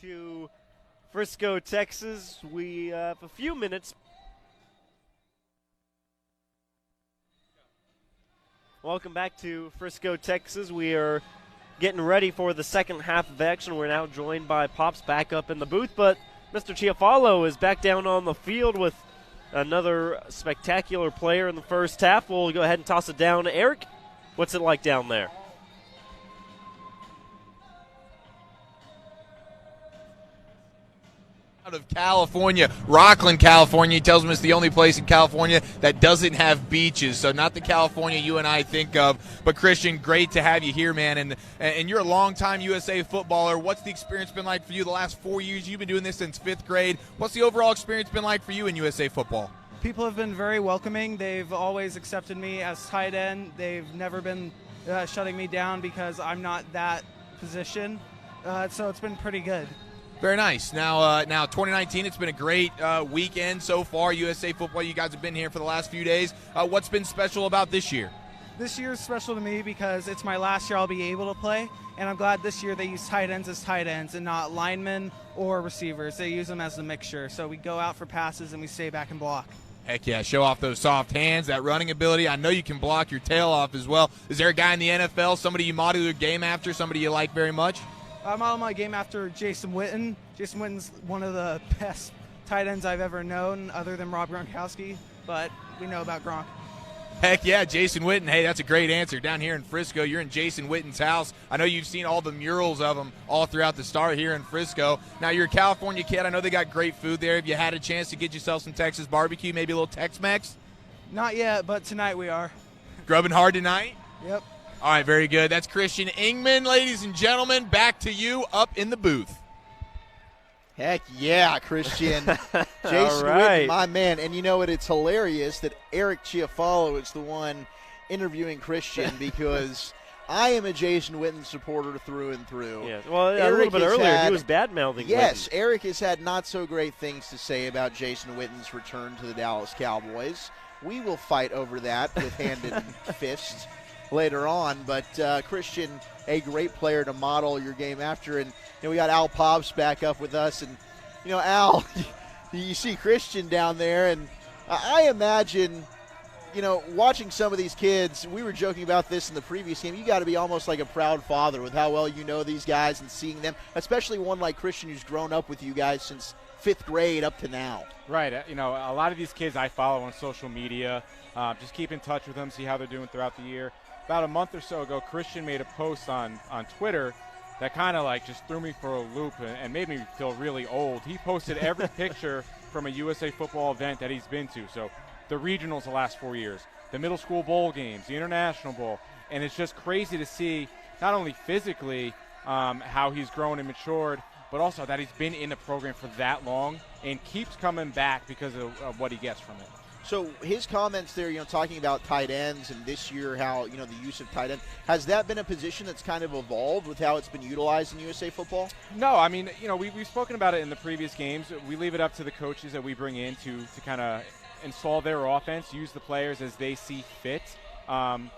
to Frisco, Texas. We have a few minutes. Welcome back to Frisco, Texas. We are getting ready for the second half of action. We're now joined by Pops back up in the booth, but Mr. Chiafalo is back down on the field with another spectacular player in the first half. We'll go ahead and toss it down to Eric. What's it like down there? Out of California, Rockland, California. He tells me it's the only place in California that doesn't have beaches, so not the California you and I think of. But Christian, great to have you here, man. And you're a longtime USA footballer. What's the experience been like for you the last 4 years? You've been doing this since 5th grade. What's the overall experience been like for you in USA football? People have been very welcoming. They've always accepted me as tight end. They've never been shutting me down because I'm not that position. So it's been pretty good. Very nice. Now 2019, it's been a great weekend so far. USA football, you guys have been here for the last few days. What's been special about this year? This year is special to me because it's my last year I'll be able to play, and I'm glad this year they use tight ends as tight ends and not linemen or receivers. They use them as a mixture. So we go out for passes and we stay back and block. Heck yeah, show off those soft hands, that running ability. I know you can block your tail off as well. Is there a guy in the NFL, somebody you model your game after, somebody you like very much? I model my game after Jason Witten. Jason Witten's one of the best tight ends I've ever known, other than Rob Gronkowski, but we know about Gronk. Heck yeah, Jason Witten. Hey, that's a great answer. Down here in Frisco, you're in Jason Witten's house. I know you've seen all the murals of him all throughout the star here in Frisco. Now, you're a California kid. I know they got great food there. Have you had a chance to get yourself some Texas barbecue, maybe a little Tex-Mex? Not yet, but tonight we are. Grubbing hard tonight? Yep. All right, very good. That's Christian Ingman, ladies and gentlemen. Back to you up in the booth. Heck yeah, Christian. Jason right. Witten, my man. And you know what? It's hilarious that Eric Chiafalo is the one interviewing Christian because I am a Jason Witten supporter through and through. Yeah. Well, a little bit earlier, he was bad-mouthing Yes, Witten. Eric has had not so great things to say about Jason Witten's return to the Dallas Cowboys. We will fight over that with hand and fist later on. But, Christian, a great player to model your game after. And we got Al Pops back up with us. And, Al, you see Christian down there. And I imagine, watching some of these kids, we were joking about this in the previous game, you got to be almost like a proud father with how well you know these guys and seeing them, especially one like Christian who's grown up with you guys since 5th grade up to now. Right. A lot of these kids I follow on social media, just keep in touch with them, see how they're doing throughout the year. About a month or so ago, Christian made a post on Twitter that kind of just threw me for a loop and made me feel really old. He posted every picture from a USA football event that he's been to. So the regionals the last 4 years, the middle school bowl games, the international bowl. And it's just crazy to see not only physically how he's grown and matured, but also that he's been in the program for that long and keeps coming back because of what he gets from it. So his comments there, talking about tight ends and this year how, the use of tight end, has that been a position that's kind of evolved with how it's been utilized in USA football? No, I mean, we've spoken about it in the previous games. We leave it up to the coaches that we bring in to kind of install their offense, use the players as they see fit. And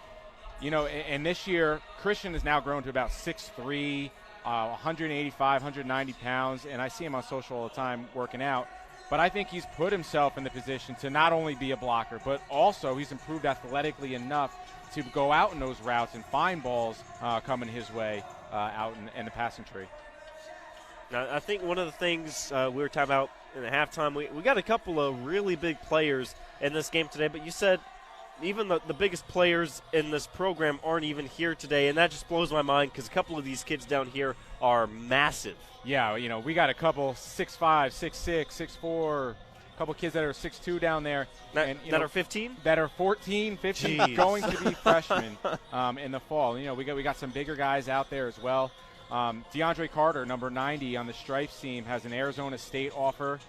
this year, Christian has now grown to about 6'3", 185, 190 pounds, and I see him on social all the time working out. But I think he's put himself in the position to not only be a blocker, but also he's improved athletically enough to go out in those routes and find balls coming his way out in the passing tree. Now, I think one of the things we were talking about in the halftime, we got a couple of really big players in this game today, but you said even the biggest players in this program aren't even here today, and that just blows my mind because a couple of these kids down here are massive. Yeah, we got a couple 6'5", 6'6", 6'4", a couple kids that are 6'2" down there. That are 15? That are 14, 15, Jeez. going to be freshmen in the fall. We got some bigger guys out there as well. DeAndre Carter, number 90 on the Stripes team, has an Arizona State offer.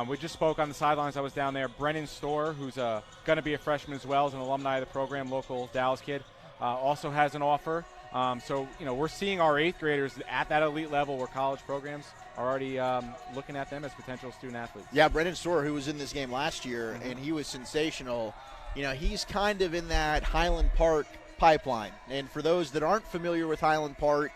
We just spoke on the sidelines. I was down there. Brennan Storr, who's going to be a freshman as well, as an alumni of the program, local Dallas kid, also has an offer. So, we're seeing our 8th graders at that elite level where college programs are already looking at them as potential student athletes. Yeah, Brennan Storr, who was in this game last year, and he was sensational. He's kind of in that Highland Park pipeline. And for those that aren't familiar with Highland Park,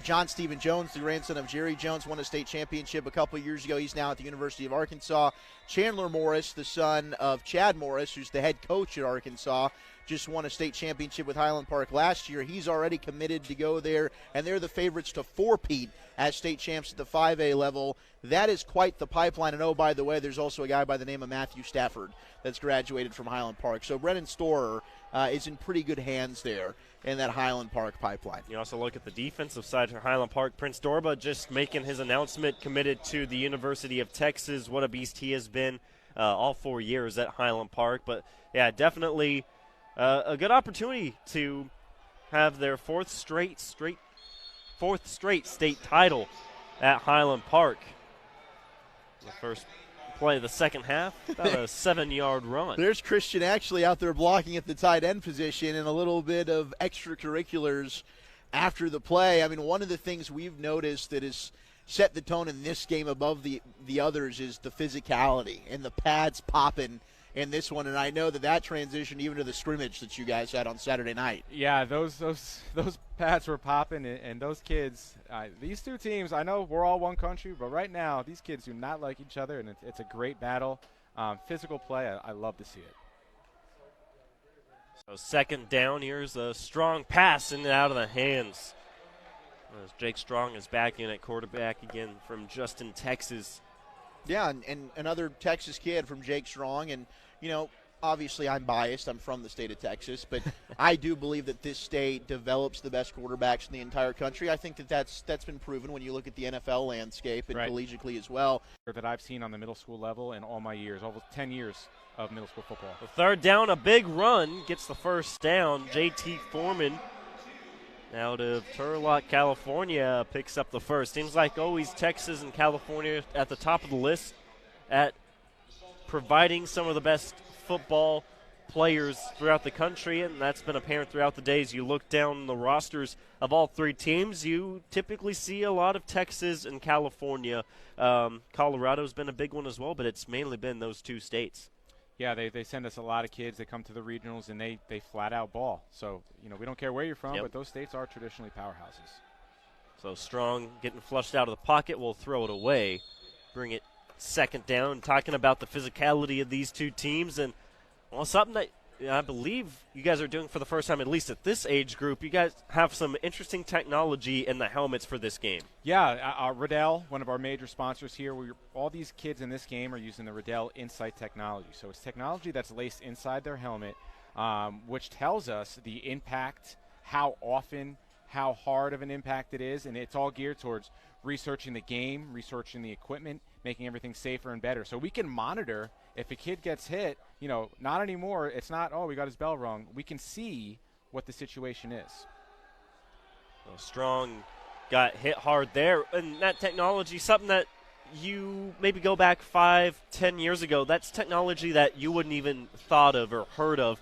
John Stephen Jones, the grandson of Jerry Jones, won a state championship a couple years ago. He's now at the University of Arkansas. Chandler Morris, the son of Chad Morris, who's the head coach at Arkansas, just won a state championship with Highland Park last year. He's already committed to go there, and they're the favorites to four-peat as state champs at the 5A level. That is quite the pipeline. And, oh, by the way, there's also a guy by the name of Matthew Stafford that's graduated from Highland Park. So Brennan Storer is in pretty good hands there in that Highland Park pipeline. You also look at the defensive side for Highland Park. Prince Dorba just making his announcement, committed to the University of Texas. What a beast he has been all 4 years at Highland Park. But, yeah, definitely a good opportunity to have their fourth straight state title at Highland Park. The first play of the second half, about a 7-yard run. There's Christian actually out there blocking at the tight end position, and a little bit of extracurriculars after the play. I mean, one of the things we've noticed that has set the tone in this game above the others is the physicality and the pads popping in this one, and I know that transitioned even to the scrimmage that you guys had on Saturday night. Yeah, those pads were popping, and those kids, these two teams, I know we're all one country, but right now these kids do not like each other, and it's a great battle. Physical play, I love to see it. So second down, here's a strong pass in and out of the hands. As Jake Strong is back in at quarterback again from Justin, Texas. Yeah, and another Texas kid from Jake Strong. And, obviously I'm biased. I'm from the state of Texas. But I do believe that this state develops the best quarterbacks in the entire country. I think that's been proven when you look at the NFL landscape and collegiately as well. That I've seen on the middle school level in all my years, almost 10 years of middle school football. The third down, a big run, gets the first down. J.T. Foreman out of Turlock, California, picks up the first. Seems like always Texas and California at the top of the list at providing some of the best football players throughout the country, and that's been apparent throughout the days. You look down the rosters of all three teams, you typically see a lot of Texas and California. Colorado's been a big one as well, but it's mainly been those two states. Yeah, they send us a lot of kids. They come to the regionals, and they flat out ball. So, we don't care where you're from, but those states are traditionally powerhouses. So Strong getting flushed out of the pocket, will throw it away, bring it second down. Talking about the physicality of these two teams, and, well, something that I believe you guys are doing for the first time, at least at this age group. You guys have some interesting technology in the helmets for this game. Yeah, Riddell, one of our major sponsors here, all these kids in this game are using the Riddell Insight technology. So it's technology that's laced inside their helmet, which tells us the impact, how often, how hard of an impact it is, and it's all geared towards researching the game, researching the equipment, making everything safer and better. So we can monitor if a kid gets hit, not anymore. It's not, we got his bell rung. We can see what the situation is. Well, Strong got hit hard there. And that technology, something that you maybe go back 5-10 years ago, that's technology that you wouldn't even thought of or heard of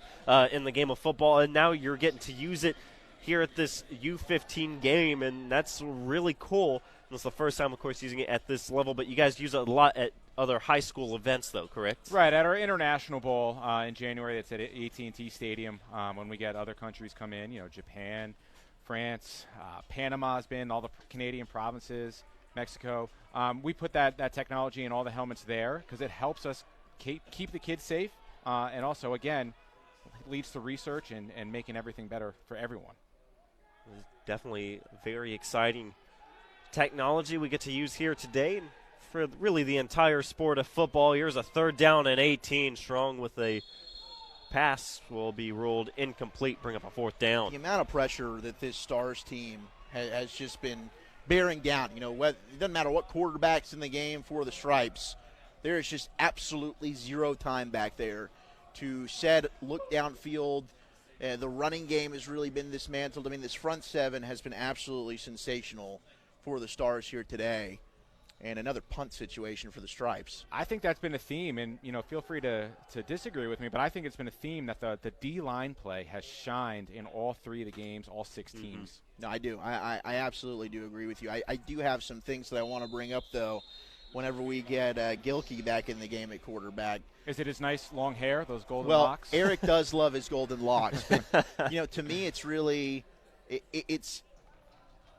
in the game of football. And now you're getting to use it here at this U15 game, and that's really cool. It's the first time, of course, using it at this level, but you guys use it a lot at other high school events, though, correct? Right, at our International Bowl in January, that's at AT&T Stadium, when we get other countries come in, Japan, France, Panama's been, all the Canadian provinces, Mexico. We put that technology in all the helmets there because it helps us keep the kids safe, and also, again, leads to research and making everything better for everyone. Definitely very exciting technology we get to use here today and for really the entire sport of football. Here's a third down and 18. Strong with a pass will be ruled incomplete, bring up a fourth down. The amount of pressure that this Stars team has just been bearing down. It doesn't matter what quarterback's in the game for the Stripes. There is just absolutely zero time back there to look downfield. The running game has really been dismantled. I mean, this front seven has been absolutely sensational for the Stars here today. And another punt situation for the Stripes. I think that's been a theme, and feel free to disagree with me, but I think it's been a theme that the D-line play has shined in all three of the games, all six teams. No, I do. I absolutely do agree with you. I do have some things that I want to bring up, though, whenever we get Gilkey back in the game at quarterback. Is it his nice long hair, those golden locks? locks? Well, Eric does love his golden locks. But, to me, it's really it's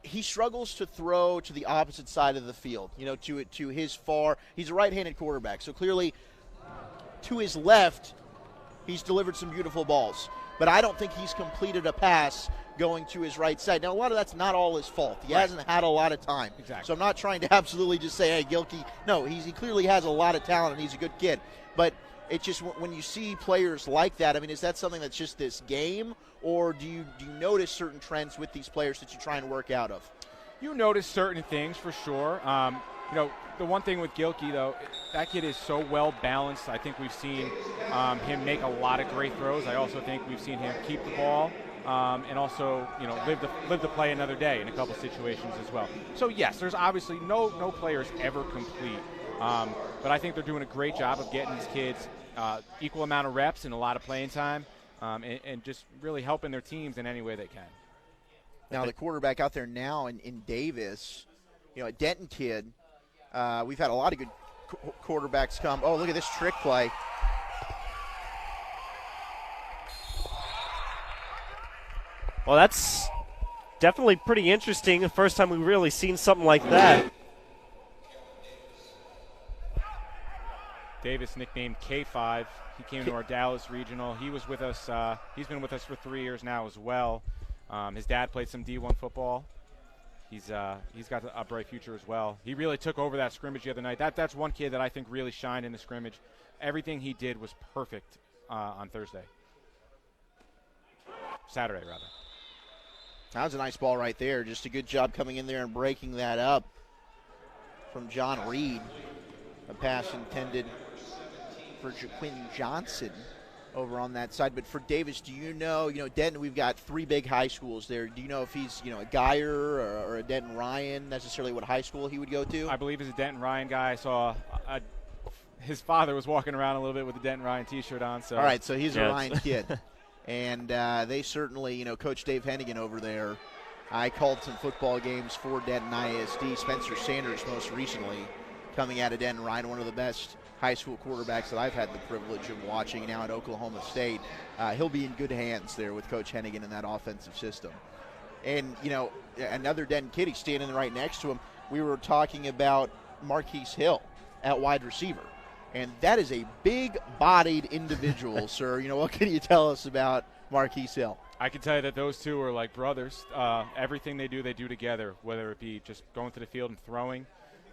he struggles to throw to the opposite side of the field, to his far. He's a right-handed quarterback, so clearly to his left, he's delivered some beautiful balls. But I don't think he's completed a pass going to his right side. Now, a lot of that's not all his fault. He hasn't had a lot of time. Exactly. So I'm not trying to absolutely just say, hey, Gilkey. No, he clearly has a lot of talent, and he's a good kid. But it's just when you see players like that, I mean, is that something that's just this game, or do you notice certain trends with these players that you try and work out of? You notice certain things for sure. The one thing with Gilkey, though, that kid is so well balanced. I think we've seen him make a lot of great throws. I also think we've seen him keep the ball and also, live to play another day in a couple situations as well. So yes, there's obviously no players ever complete, but I think they're doing a great job of getting these kids equal amount of reps and a lot of playing time, and just really helping their teams in any way they can. Now the quarterback out there now in Davis, a Denton kid. We've had a lot of good quarterbacks come. Oh, look at this trick play. Well, that's definitely pretty interesting. The first time we've really seen something like that. Davis, nicknamed K5. He came to our Dallas regional. He was with us. He's been with us for 3 years now as well. His dad played some D1 football. He's got a bright future as well. He really took over that scrimmage the other night. That's one kid that I think really shined in the scrimmage. Everything he did was perfect on Saturday, rather. That was a nice ball right there. Just a good job coming in there and breaking that up from John Reed. A pass intended for Jaquin Johnson over on that side. But for Davis, do you know, Denton, we've got 3 big high schools there. Do you know if he's, a Geyer or a Denton Ryan, necessarily what high school he would go to? I believe he's a Denton Ryan guy. I saw his father was walking around a little bit with a Denton Ryan T-shirt on. So. All right, so he's a Ryan kid. And they certainly, Coach Dave Hennigan over there, I called some football games for Denton ISD. Spencer Sanders most recently coming out of Denton Ryan, one of the best high school quarterbacks that I've had the privilege of watching now at Oklahoma State. He'll be in good hands there with Coach Hennigan in that offensive system. And, another Denton kid, he's standing right next to him. We were talking about Marquise Hill at wide receiver. And that is a big-bodied individual, sir. What can you tell us about Marquise Hill? I can tell you that those two are like brothers. Everything they do together, whether it be just going to the field and throwing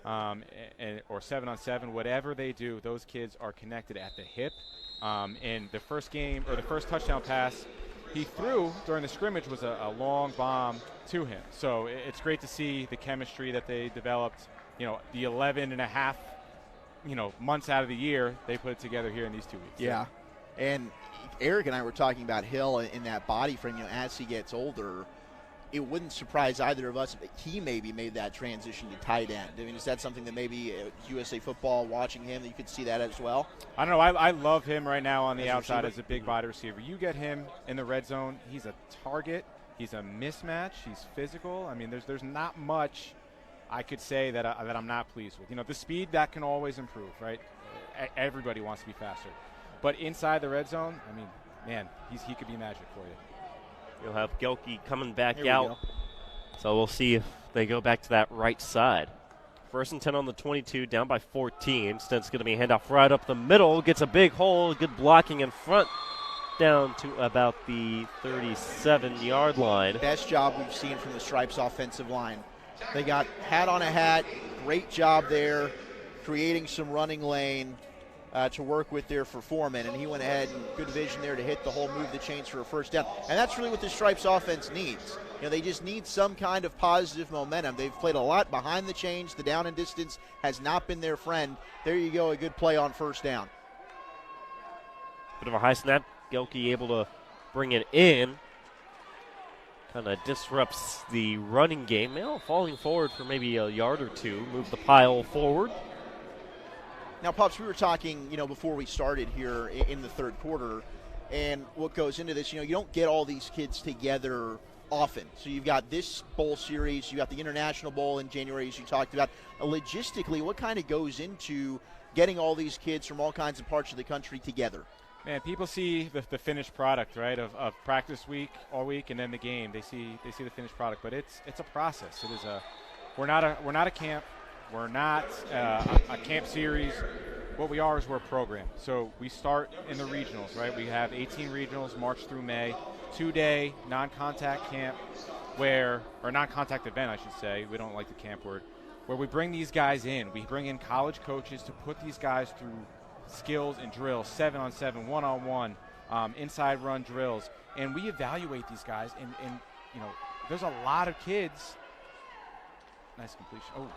or 7-on-7, whatever they do, those kids are connected at the hip. And the first touchdown pass he threw during the scrimmage was a long bomb to him. So it's great to see the chemistry that they developed, the 11 and a half months out of the year, they put it together here in these 2 weeks. Yeah. And Eric and I were talking about Hill in that body frame, as he gets older, it wouldn't surprise either of us if he maybe made that transition to tight end. I mean, is that something that maybe USA Football, watching him, that you could see that as well? I don't know. I love him right now on the outside as a big body receiver. You get him in the red zone, he's a target. He's a mismatch. He's physical. I mean, there's not much I could say that I'm not pleased with. The speed, that can always improve, right? Everybody wants to be faster. But inside the red zone, I mean, man, he could be magic for you. You'll have Gilkey coming back out. So we'll see if they go back to that right side. 1st and 10 on the 22, down by 14. Instead, it's going to be a handoff right up the middle. Gets a big hole, good blocking in front, down to about the 37-yard line. Best job we've seen from the Stripes offensive line. They got hat on a hat. Great job there, creating some running lane to work with there for Foreman. And he went ahead and good vision there to hit the hole, move the chains for a first down. And that's really what the Stripes offense needs. They just need some kind of positive momentum. They've played a lot behind the chains. The down and distance has not been their friend. There you go, a good play on first down. Bit of a high snap. Gilkey able to bring it in. Kind of disrupts the running game. Falling forward for maybe a yard or two. Move the pile forward. Now, Pops, we were talking, before we started here in the third quarter, and what goes into this, you don't get all these kids together often. So you've got this bowl series, you got the International Bowl in January, as you talked about. Logistically, what kind of goes into getting all these kids from all kinds of parts of the country together? Man, people see the finished product, right, of practice week all week and then the game. They see the finished product, but it's a process. It is we're not a camp. We're not a camp series. What we are is we're a program. So we start in the regionals, right? We have 18 regionals, March through May, 2-day non-contact camp or non-contact event, I should say. We don't like the camp word. Where we bring these guys in. We bring in college coaches to put these guys through skills and drills, 7-on-7, 1-on-1, inside run drills. And we evaluate these guys. And there's a lot of kids. Nice completion. Oh.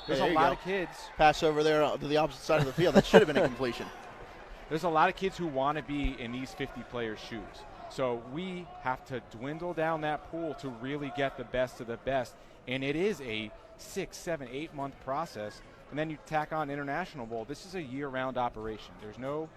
There's a lot of kids. Pass over there to the opposite side of the field. That should have been a completion. There's a lot of kids who want to be in these 50 players' shoes. So we have to dwindle down that pool to really get the best of the best. And it is a 6, 7, 8 month process. And then you tack on International Bowl. This is a year-round operation. There's no,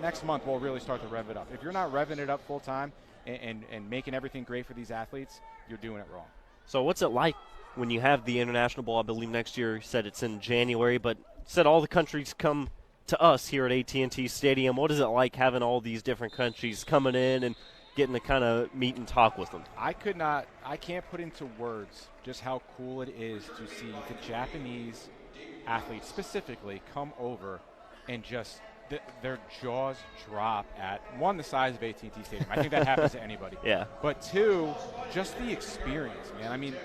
next month we'll really start to rev it up. If you're not revving it up full time and making everything great for these athletes, you're doing it wrong. So what's it like when you have the International Bowl? I believe next year, you said it's in January, but said all the countries come to us here at AT&T Stadium. What is it like having all these different countries coming in and getting to kind of meet and talk with them? I can't put into words just how cool it is to see the Japanese athletes specifically come over and just their jaws drop at, one, the size of AT&T Stadium. I think that happens to anybody. Yeah. But two, just the experience, man. I mean,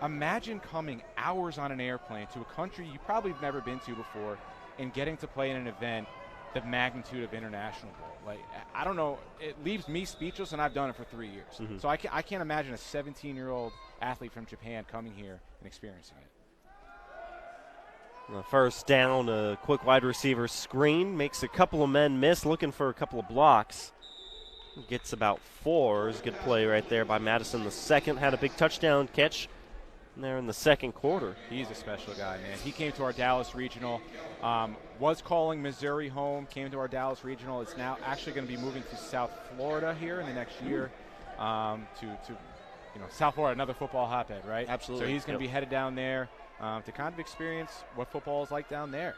imagine coming hours on an airplane to a country you probably have never been to before and getting to play in an event the magnitude of International Bowl. Like, I don't know, it leaves me speechless, and I've done it for 3 years. Mm-hmm. So I can't imagine a 17-year-old athlete from Japan coming here and experiencing it. First down, a quick wide receiver screen, makes a couple of men miss, looking for a couple of blocks. Gets about 4. It's a good play right there by Madison. The second had a big touchdown catch there in the second quarter. He's a special guy, man. He came to our Dallas Regional, was calling Missouri home, came to our Dallas Regional. It's now actually going to be moving to South Florida here in the next year to South Florida, another football hotbed, right? Absolutely. So he's going to be headed down there to kind of experience what football is like down there.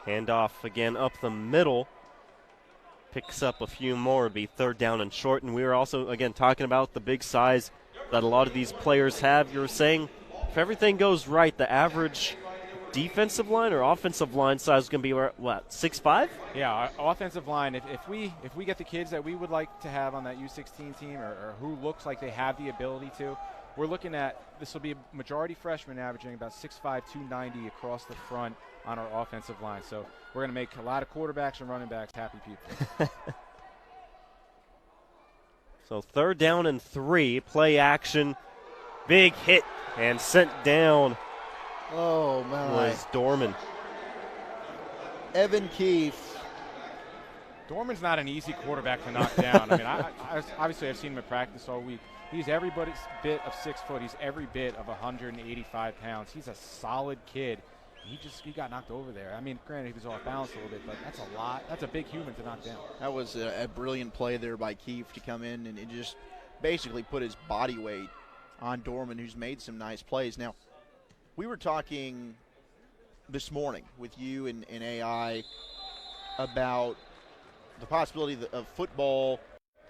Handoff again up the middle. Picks up a few more. It'd be 3rd down and short. And we were also, again, talking about the big size that a lot of these players have. You were saying if everything goes right, the average defensive line or offensive line size is going to be, what, 6'5"? Yeah, our offensive line, if we get the kids that we would like to have on that U16 team or who looks like they have the ability to, we're looking at, this will be a majority freshman averaging about 6'5", 290 across the front on our offensive line. So we're going to make a lot of quarterbacks and running backs happy people. So 3rd down and 3, play action, big hit, and sent down. Oh, my. Was Dorman. Evan Keefe. Dorman's not an easy quarterback to knock down. I mean, I obviously I've seen him at practice all week. He's every bit of 6 foot. He's every bit of 185 pounds. He's a solid kid. He got knocked over there. I mean, granted, he was off balance a little bit, but that's a lot. That's a big human to knock down. That was a brilliant play there by Keefe to come in and just basically put his body weight on Dorman, who's made some nice plays. Now, we were talking this morning with you and AI about the possibility of football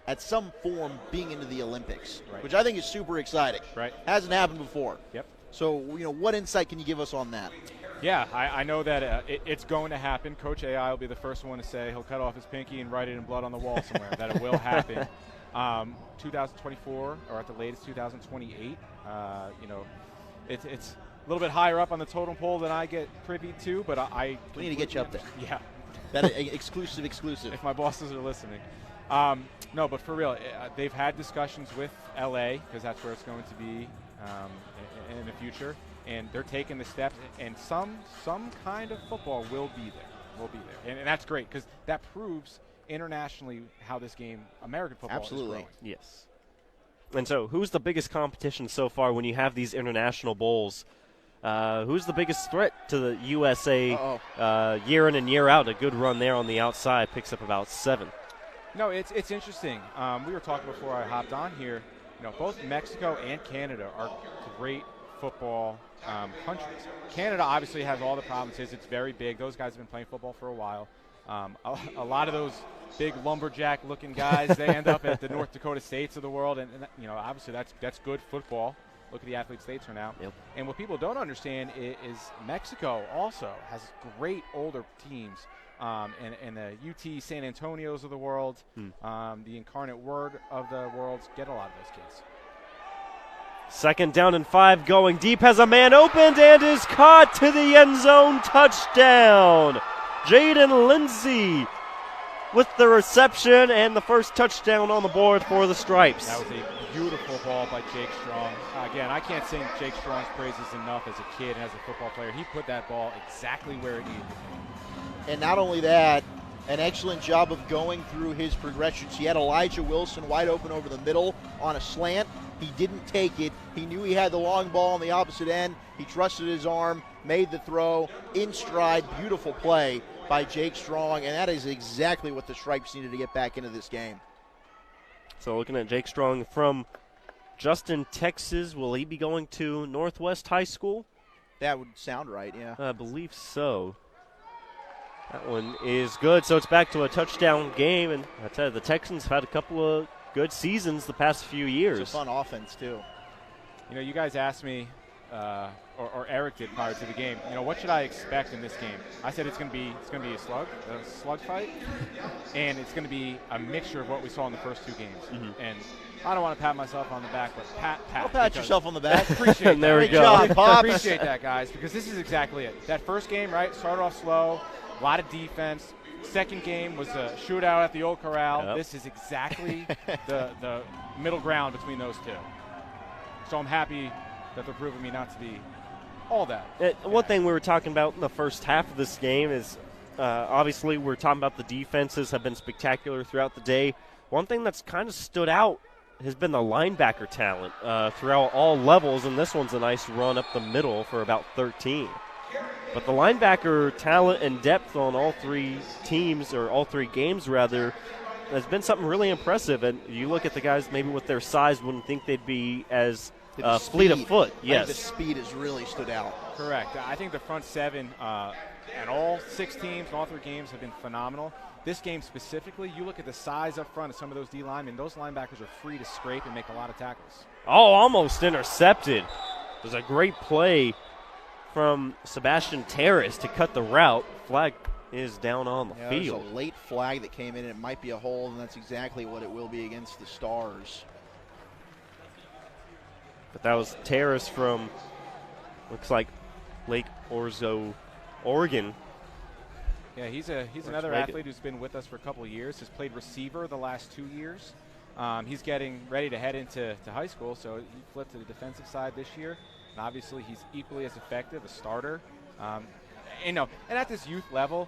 at some form being into the Olympics, right, which I think is super exciting. Right. Hasn't happened before. Yep. So, what insight can you give us on that? Yeah, I know that it's going to happen. Coach AI will be the first one to say he'll cut off his pinky and write it in blood on the wall somewhere, that it will happen. 2024 or at the latest 2028. It's a little bit higher up on the totem pole than I get privy to, but we need to get you up there. Yeah. That exclusive. If my bosses are listening. No, but for real, they've had discussions with LA because that's where it's going to be in the future, and they're taking the steps, and some kind of football will be there. And that's great because that proves internationally how this game, American football, is growing. Yes. And so who's the biggest competition so far when you have these international bowls? Who's the biggest threat to the USA year in and year out? A good run there on the outside, picks up about 7. No, it's interesting. We were talking before I hopped on here. Both Mexico and Canada are great football countries. Canada obviously has all the provinces. It's very big. Those guys have been playing football for a while. A lot of those big lumberjack-looking guys, they end up at the North Dakota States of the world, and obviously that's good football. Look at the athletes they turn out. Yep. And what people don't understand is Mexico also has great older teams, and the UT San Antonios of the world, the Incarnate Word of the world, get a lot of those kids. 2nd down and 5, going deep, has a man opened and is caught to the end zone. Touchdown. Jaden Lindsay with the reception and the first touchdown on the board for the Stripes. That was a beautiful ball by Jake Strong. Again, I can't sing Jake Strong's praises enough as a kid and as a football player. He put that ball exactly where it needed to be. And not only that, an excellent job of going through his progressions. He had Elijah Wilson wide open over the middle on a slant. He didn't take it. He knew he had the long ball on the opposite end. He trusted his arm, made the throw, in stride. Beautiful play by Jake Strong, and that is exactly what the Stripes needed to get back into this game. So looking at Jake Strong from Justin, Texas, will he be going to Northwest High School? That would sound right, yeah. I believe so. That one is good. So it's back to a touchdown game, and I tell you, the Texans have had a couple of good seasons the past few years. It's a fun offense, too. You guys asked me, or Eric did prior to the game, what should I expect in this game? I said it's going to be a slug fight, and it's going to be a mixture of what we saw in the first 2 games. Mm-hmm. And I don't want to pat myself on the back, but I'll pat yourself on the back. Appreciate that. There we go. Job, Pops. Appreciate that, guys, because this is exactly it. That first game, right, started off slow, a lot of defense. Second game was a shootout at the Old Corral. Yep. This is exactly the middle ground between those two. So I'm happy that they're proving me not to be all that. One thing we were talking about in the first half of this game is obviously we're talking about the defenses have been spectacular throughout the day. One thing that's kind of stood out has been the linebacker talent throughout all levels, and this one's a nice run up the middle for about 13. But the linebacker talent and depth on all 3 teams, or all 3 games rather, has been something really impressive. And you look at the guys maybe with their size, wouldn't think they'd be as fleet of foot. Yes. The speed has really stood out. Correct. I think the front 7 and all 6 teams, all 3 games have been phenomenal. This game specifically, you look at the size up front of some of those D linemen, those linebackers are free to scrape and make a lot of tackles. Oh, almost intercepted. There's a great play from Sebastian Terrace to cut the route. Flag is down on the field. There's a late flag that came in. It might be a hold, and that's exactly what it will be against the Stars. But that was Terrace from, looks like, Lake Orzo, Oregon. Yeah, he's another athlete who's been with us for a couple of years. Has played receiver the last 2 years. He's getting ready to head into high school, so he flipped to the defensive side this year. And obviously, he's equally as effective, a starter. And at this youth level,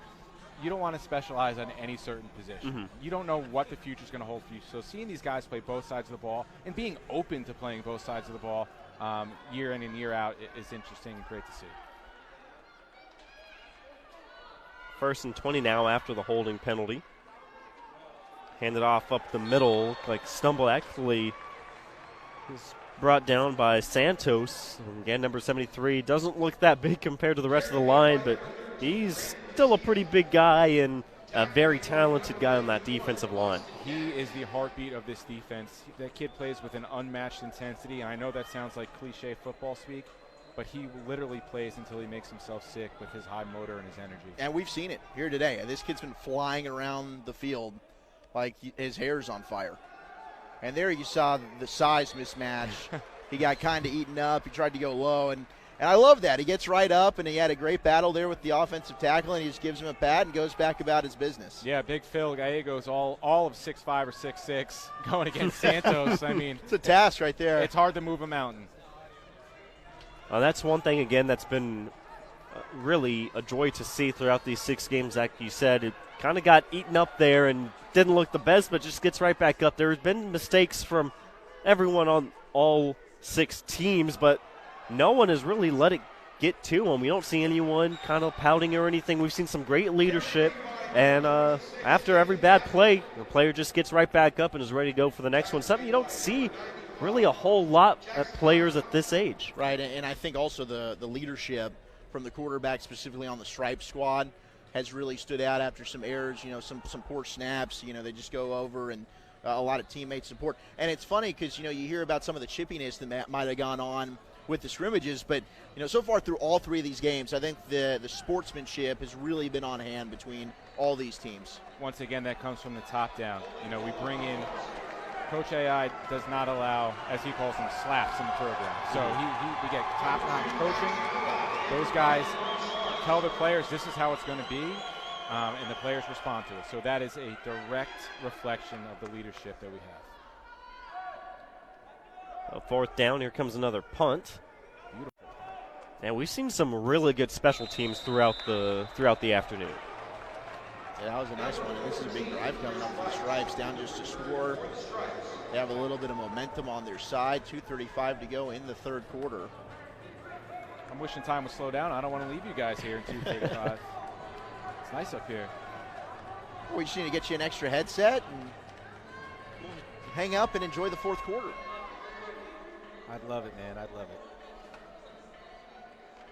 you don't want to specialize on any certain position. Mm-hmm. You don't know what the future is going to hold for you. So seeing these guys play both sides of the ball and being open to playing both sides of the ball year in and year out is interesting and great to see. 1st and 20 now after the holding penalty. Handed off up the middle, stumbled actually. Was brought down by Santos. Again, number 73 doesn't look that big compared to the rest of the line, but he's still a pretty big guy and a very talented guy on that defensive line. He is the heartbeat of this defense. That kid plays with an unmatched intensity, and I know that sounds like cliche football speak, but he literally plays until he makes himself sick with his high motor and his energy. And we've seen it here today. This kid's been flying around the field like his hair's on fire. And there you saw the size mismatch. He got kind of eaten up. He tried to go low, and I love that. He gets right up, and he had a great battle there with the offensive tackle, and he just gives him a pat and goes back about his business. Yeah, big Phil Gallegos, all of 6'5" or 6'6", going against Santos. I mean, it's a task right there. It's hard to move a mountain. That's one thing, again, that's been really a joy to see throughout these 6 games. Like you said, it kind of got eaten up there and didn't look the best, but just gets right back up. There's been mistakes from everyone on all 6 teams, but no one has really let it get to them. We don't see anyone kind of pouting or anything. We've seen some great leadership, and after every bad play, the player just gets right back up and is ready to go for the next one. Something you don't see really a whole lot of players at this age. Right, and I think also the leadership from the quarterback, specifically on the Stripe squad. has really stood out after some errors, some poor snaps. They just go over and a lot of teammate support. And it's funny because, you hear about some of the chippiness that might have gone on with the scrimmages, but, so far through all three of these games, I think the sportsmanship has really been on hand between all these teams. Once again, that comes from the top down. We bring in Coach AI does not allow, as he calls them, slaps in the program. So we get top-notch coaching. Those guys tell the players this is how it's going to be, and the players respond to it. So that is a direct reflection of the leadership that we have. Fourth down, here comes another punt. Beautiful. And we've seen some really good special teams throughout the afternoon. Yeah, that was a nice one. And this is a big drive coming up for the Stripes, down just to score. They have a little bit of momentum on their side. 2:35 to go in the third quarter. I'm wishing time would slow down. I don't want to leave you guys here in 2:35. It's nice up here. We just need to get you an extra headset and hang up and enjoy the fourth quarter. I'd love it, man. I'd love it.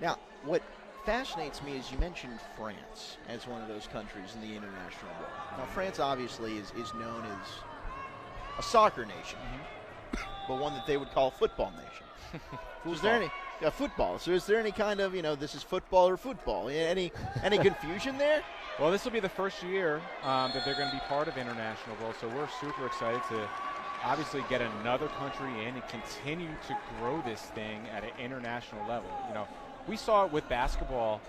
Now, what fascinates me is you mentioned France as one of those countries in the international world. Now, France obviously is known as a soccer nation, but one that they would call a football nation. So is there any football? So is there any kind of this is football or football? Any confusion there? Well, this will be the first year that they're going to be part of international bowl, so we're super excited to obviously get another country in and continue to grow this thing at an international level. We saw it with basketball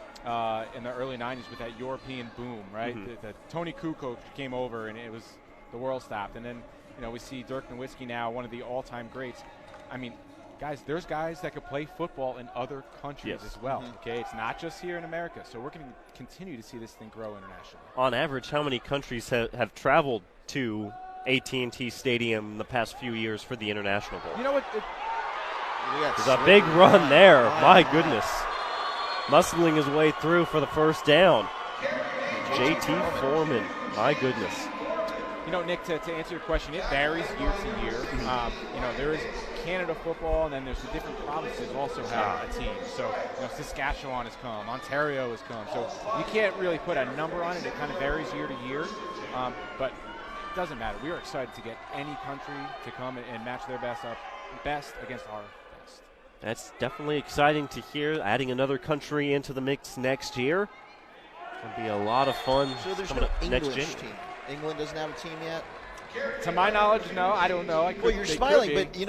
in the early 90s with that European boom, right? The Tony Kukoc came over and it was the world stopped. And then, we see Dirk Nowitzki now, one of the all-time greats. I mean, guys, there's guys that could play football in other countries as well, okay? It's not just here in America. So we're going to continue to see this thing grow internationally. On average, how many countries have traveled to AT&T Stadium in the past few years for the International Bowl? You know what? There's a big run there. My goodness. Muscling his way through for the first down. J.T. Foreman. My goodness. Nick, to answer your question, it varies year to year. There is Canada football, and then there's the different provinces also have a team. So, Saskatchewan has come, Ontario has come. So you can't really put a number on it. It kind of varies year to year. But it doesn't matter. We are excited to get any country to come and match their best against our best. That's definitely exciting to hear. Adding another country into the mix next year will be a lot of fun. So there's no English team. England doesn't have a team yet? To my knowledge, no. I don't know. Well, you're smiling, but the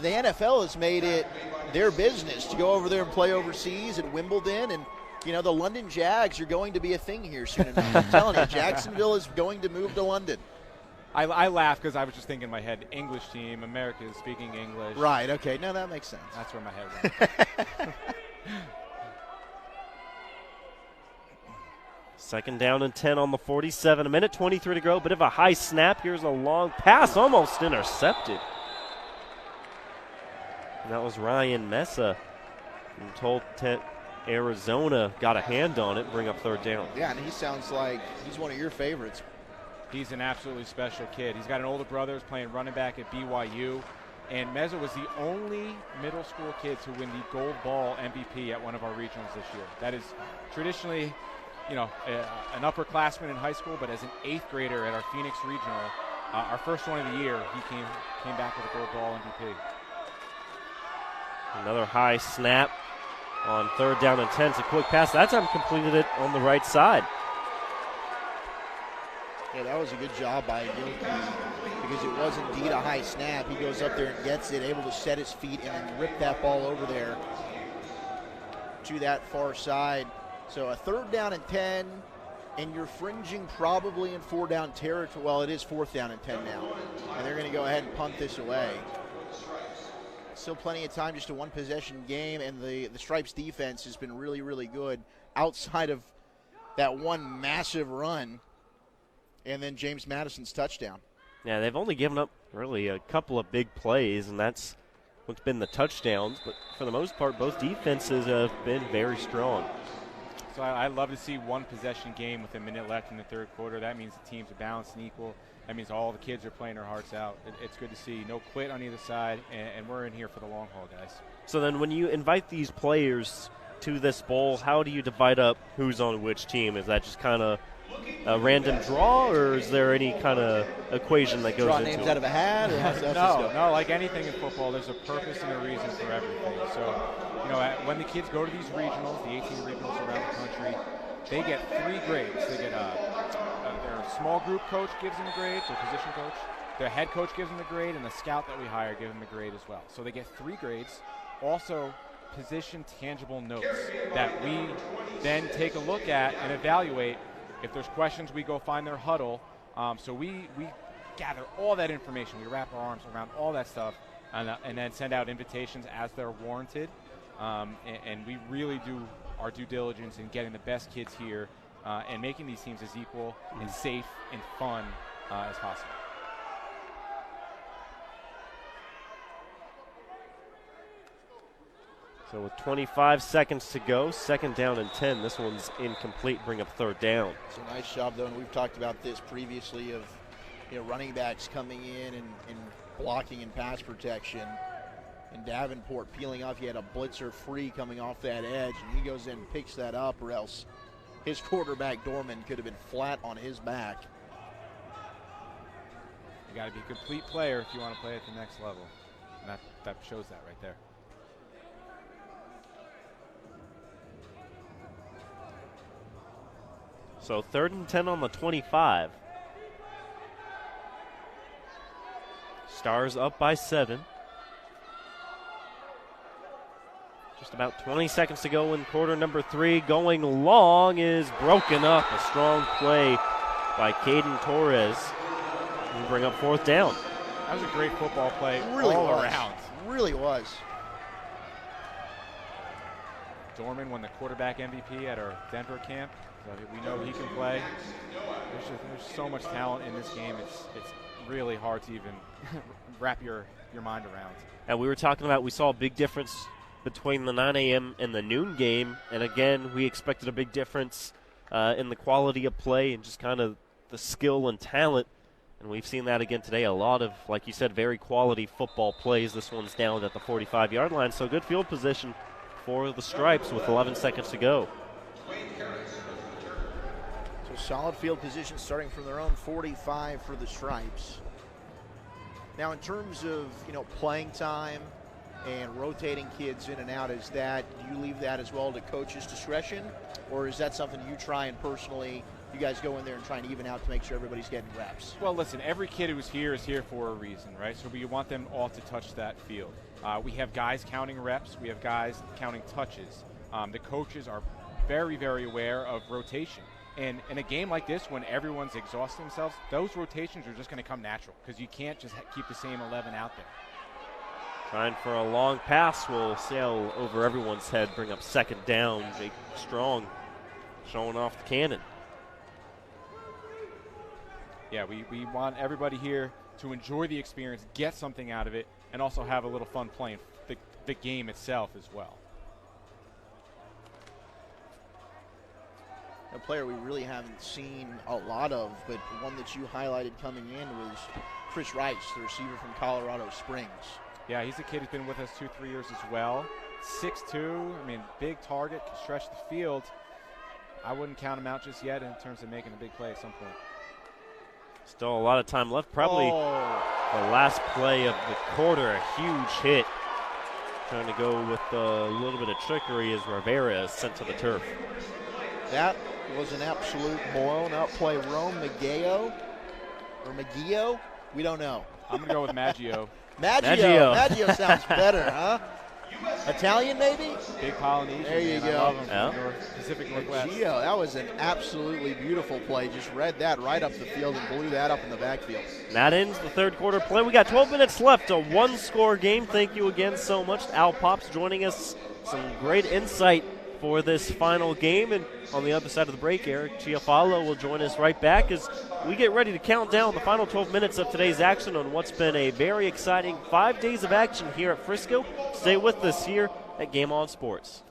NFL has made it their business to go over there and play overseas at Wimbledon, and the London Jags are going to be a thing here soon enough. I'm telling you, Jacksonville is going to move to London. I laugh because I was just thinking in my head, English team, America is speaking English. Right, okay. No, that makes sense. That's where my head went. Second down and 10 on the 47. A minute 23 to go. Bit of a high snap. Here's a long pass, almost intercepted. And that was Ryan Mesa from Toltec, Arizona. Got a hand on it, bring up third down. Yeah, and he sounds like he's one of your favorites. He's an absolutely special kid. He's got an older brother who's playing running back at BYU. And Meza was the only middle school kid to win the gold ball MVP at one of our regionals this year. That is traditionally, an upperclassman in high school, but as an 8th grader at our Phoenix regional, our first one of the year, he came back with a gold ball MVP. Another high snap on third down and 10. It's a quick pass. That time completed it on the right side. Yeah, that was a good job by Gilkey because it was indeed a high snap. He goes up there and gets it, able to set his feet and then rip that ball over there to that far side. So a third down and 10, and you're fringing probably in 4-down territory. Well, it is 4th down and 10 now, and they're going to go ahead and punt this away. Still plenty of time, just a one-possession game, and the Stripes defense has been really, really good outside of that one massive run. And then James Madison's touchdown. Yeah, they've only given up really a couple of big plays, and that's what's been the touchdowns. But for the most part, both defenses have been very strong. So I love to see one possession game with a minute left in the third quarter. That means the teams are balanced and equal. That means all the kids are playing their hearts out. It's good to see. No quit on either side, and we're in here for the long haul, guys. So then when you invite these players to this bowl, how do you divide up who's on which team? Is that just kind of a random draw, or is there any kind of equation that goes Draw into names it? out of a hat? Or how's this go? No, like anything in football, there's a purpose and a reason for everything. So, when the kids go to these regionals, the 18 regionals around the country, they get 3 grades. They get their small group coach gives them a grade, their position coach, their head coach gives them a grade, and the scout that we hire gives them a grade as well. So they get 3 grades. Also, position tangible notes that we then take a look at and evaluate. If there's questions, we go find their huddle. So we gather all that information. We wrap our arms around all that stuff and then send out invitations as they're warranted. And we really do our due diligence in getting the best kids here and making these teams as equal and safe and fun as possible. So with 25 seconds to go, 2nd down and 10. This one's incomplete, bring up 3rd down. It's a nice job, though, and we've talked about this previously of running backs coming in and blocking and pass protection. And Davenport peeling off. He had a blitzer free coming off that edge, and he goes in and picks that up, or else his quarterback, Dorman, could have been flat on his back. You got to be a complete player if you want to play at the next level. And that shows that right there. So 3rd and 10 on the 25. Stars up by 7. Just about 20 seconds to go in quarter number 3. Going long is broken up. A strong play by Caden Torres. We bring up 4th down. That was a great football play Really all was. around. Really was. Dorman won the quarterback MVP at our Denver camp. So we know he can play. There's so much talent in this game. It's really hard to even wrap your mind around. And we were talking about, we saw a big difference between the 9 a.m. and the noon game. And again, we expected a big difference in the quality of play and just kind of the skill and talent. And we've seen that again today. A lot of, like you said, very quality football plays. This one's down at the 45-yard line. So good field position for the Stripes with 11 seconds to go. So solid field position starting from their own 45 for the Stripes. Now in terms of, playing time and rotating kids in and out, do you leave that as well to coach's discretion? Or is that something you try and personally, you guys go in there and try and even out to make sure everybody's getting reps? Well, listen, every kid who's here is here for a reason, right? So we want them all to touch that field. We have guys counting reps. We have guys counting touches. The coaches are very, very aware of rotation. And in a game like this, when everyone's exhausting themselves, those rotations are just going to come natural because you can't just keep the same 11 out there. Trying for a long pass will sail over everyone's head, bring up 2nd down. Jake Strong showing off the cannon. Yeah, we want everybody here to enjoy the experience, get something out of it, and also have a little fun playing the game itself as well. A player we really haven't seen a lot of, but one that you highlighted coming in was Chris Rice, the receiver from Colorado Springs. Yeah, he's a kid who's been with us 2-3 years as well. 6'2", big target, can stretch the field. I wouldn't count him out just yet in terms of making a big play at some point. Still a lot of time left. Probably the last play of the quarter, a huge hit. Trying to go with a little bit of trickery as Rivera is sent to the turf. That was an absolute blown-out play. Rome Maggio, or Maggio? We don't know. I'm going to go with Maggio. Maggio sounds better, huh? Italian, maybe? Big Polynesian. There you go. I love him from the Pacific Northwest. Maggio, that was an absolutely beautiful play. Just read that right up the field and blew that up in the backfield. And that ends the 3rd quarter play. We got 12 minutes left, a 1-score game. Thank you again so much to Al Pops joining us. Some great insight for this final game. And on the other side of the break, Eric Chiafalo will join us right back as we get ready to count down the final 12 minutes of today's action on what's been a very exciting 5 days of action here at Frisco. Stay with us here at Game On Sports.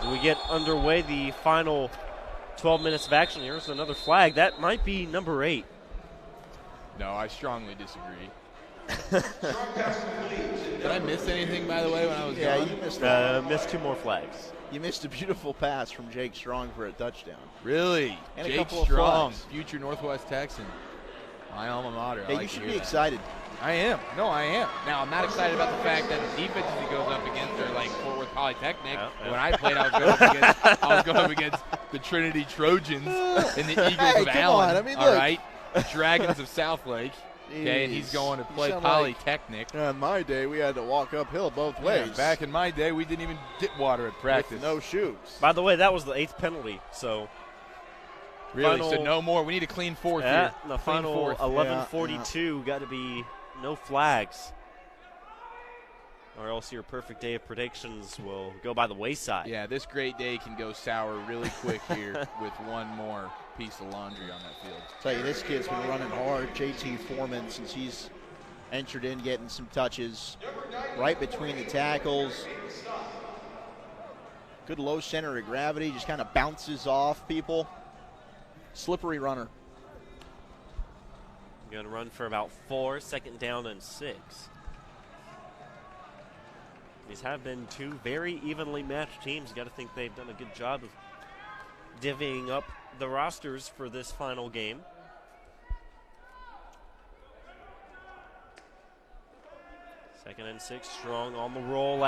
As we get underway, the final 12 minutes of action. Here's another flag. That might be number 8. No, I strongly disagree. Did I miss anything, by the way, when I was gone? You missed 2 more flags. You missed a beautiful pass from Jake Strong for a touchdown. Really? And Jake a couple Strong, of flags. future Northwest Texan. My alma mater. Yeah, you should be excited. I am. No, I am. Now, I'm not excited about the fact that the defenses he goes up against are like Fort Worth Polytechnic. When I played, I was going up against the Trinity Trojans and the Eagles of Allen. On. I mean, all look. right? The Dragons of Southlake. Okay, and he's going to play Polytechnic. In my day, we had to walk uphill both ways. Yeah, back in my day, we didn't even get water at practice. With no shoes. By the way, that was the 8th penalty, so. Really? So no more. We need a clean 4th here. The final 11:42 got to be no flags, or else your perfect day of predictions will go by the wayside. Yeah, this great day can go sour really quick here with one more piece of laundry on that field. Tell you, this kid's been running hard. JT Foreman, since he's entered in, getting some touches right between the tackles. Good low center of gravity, just kind of bounces off people. Slippery runner. Going to run for about 4, 2nd down and 6. These have been 2 very evenly matched teams. Got to think they've done a good job of divvying up the rosters for this final game. 2nd and 6, Strong on the rollout.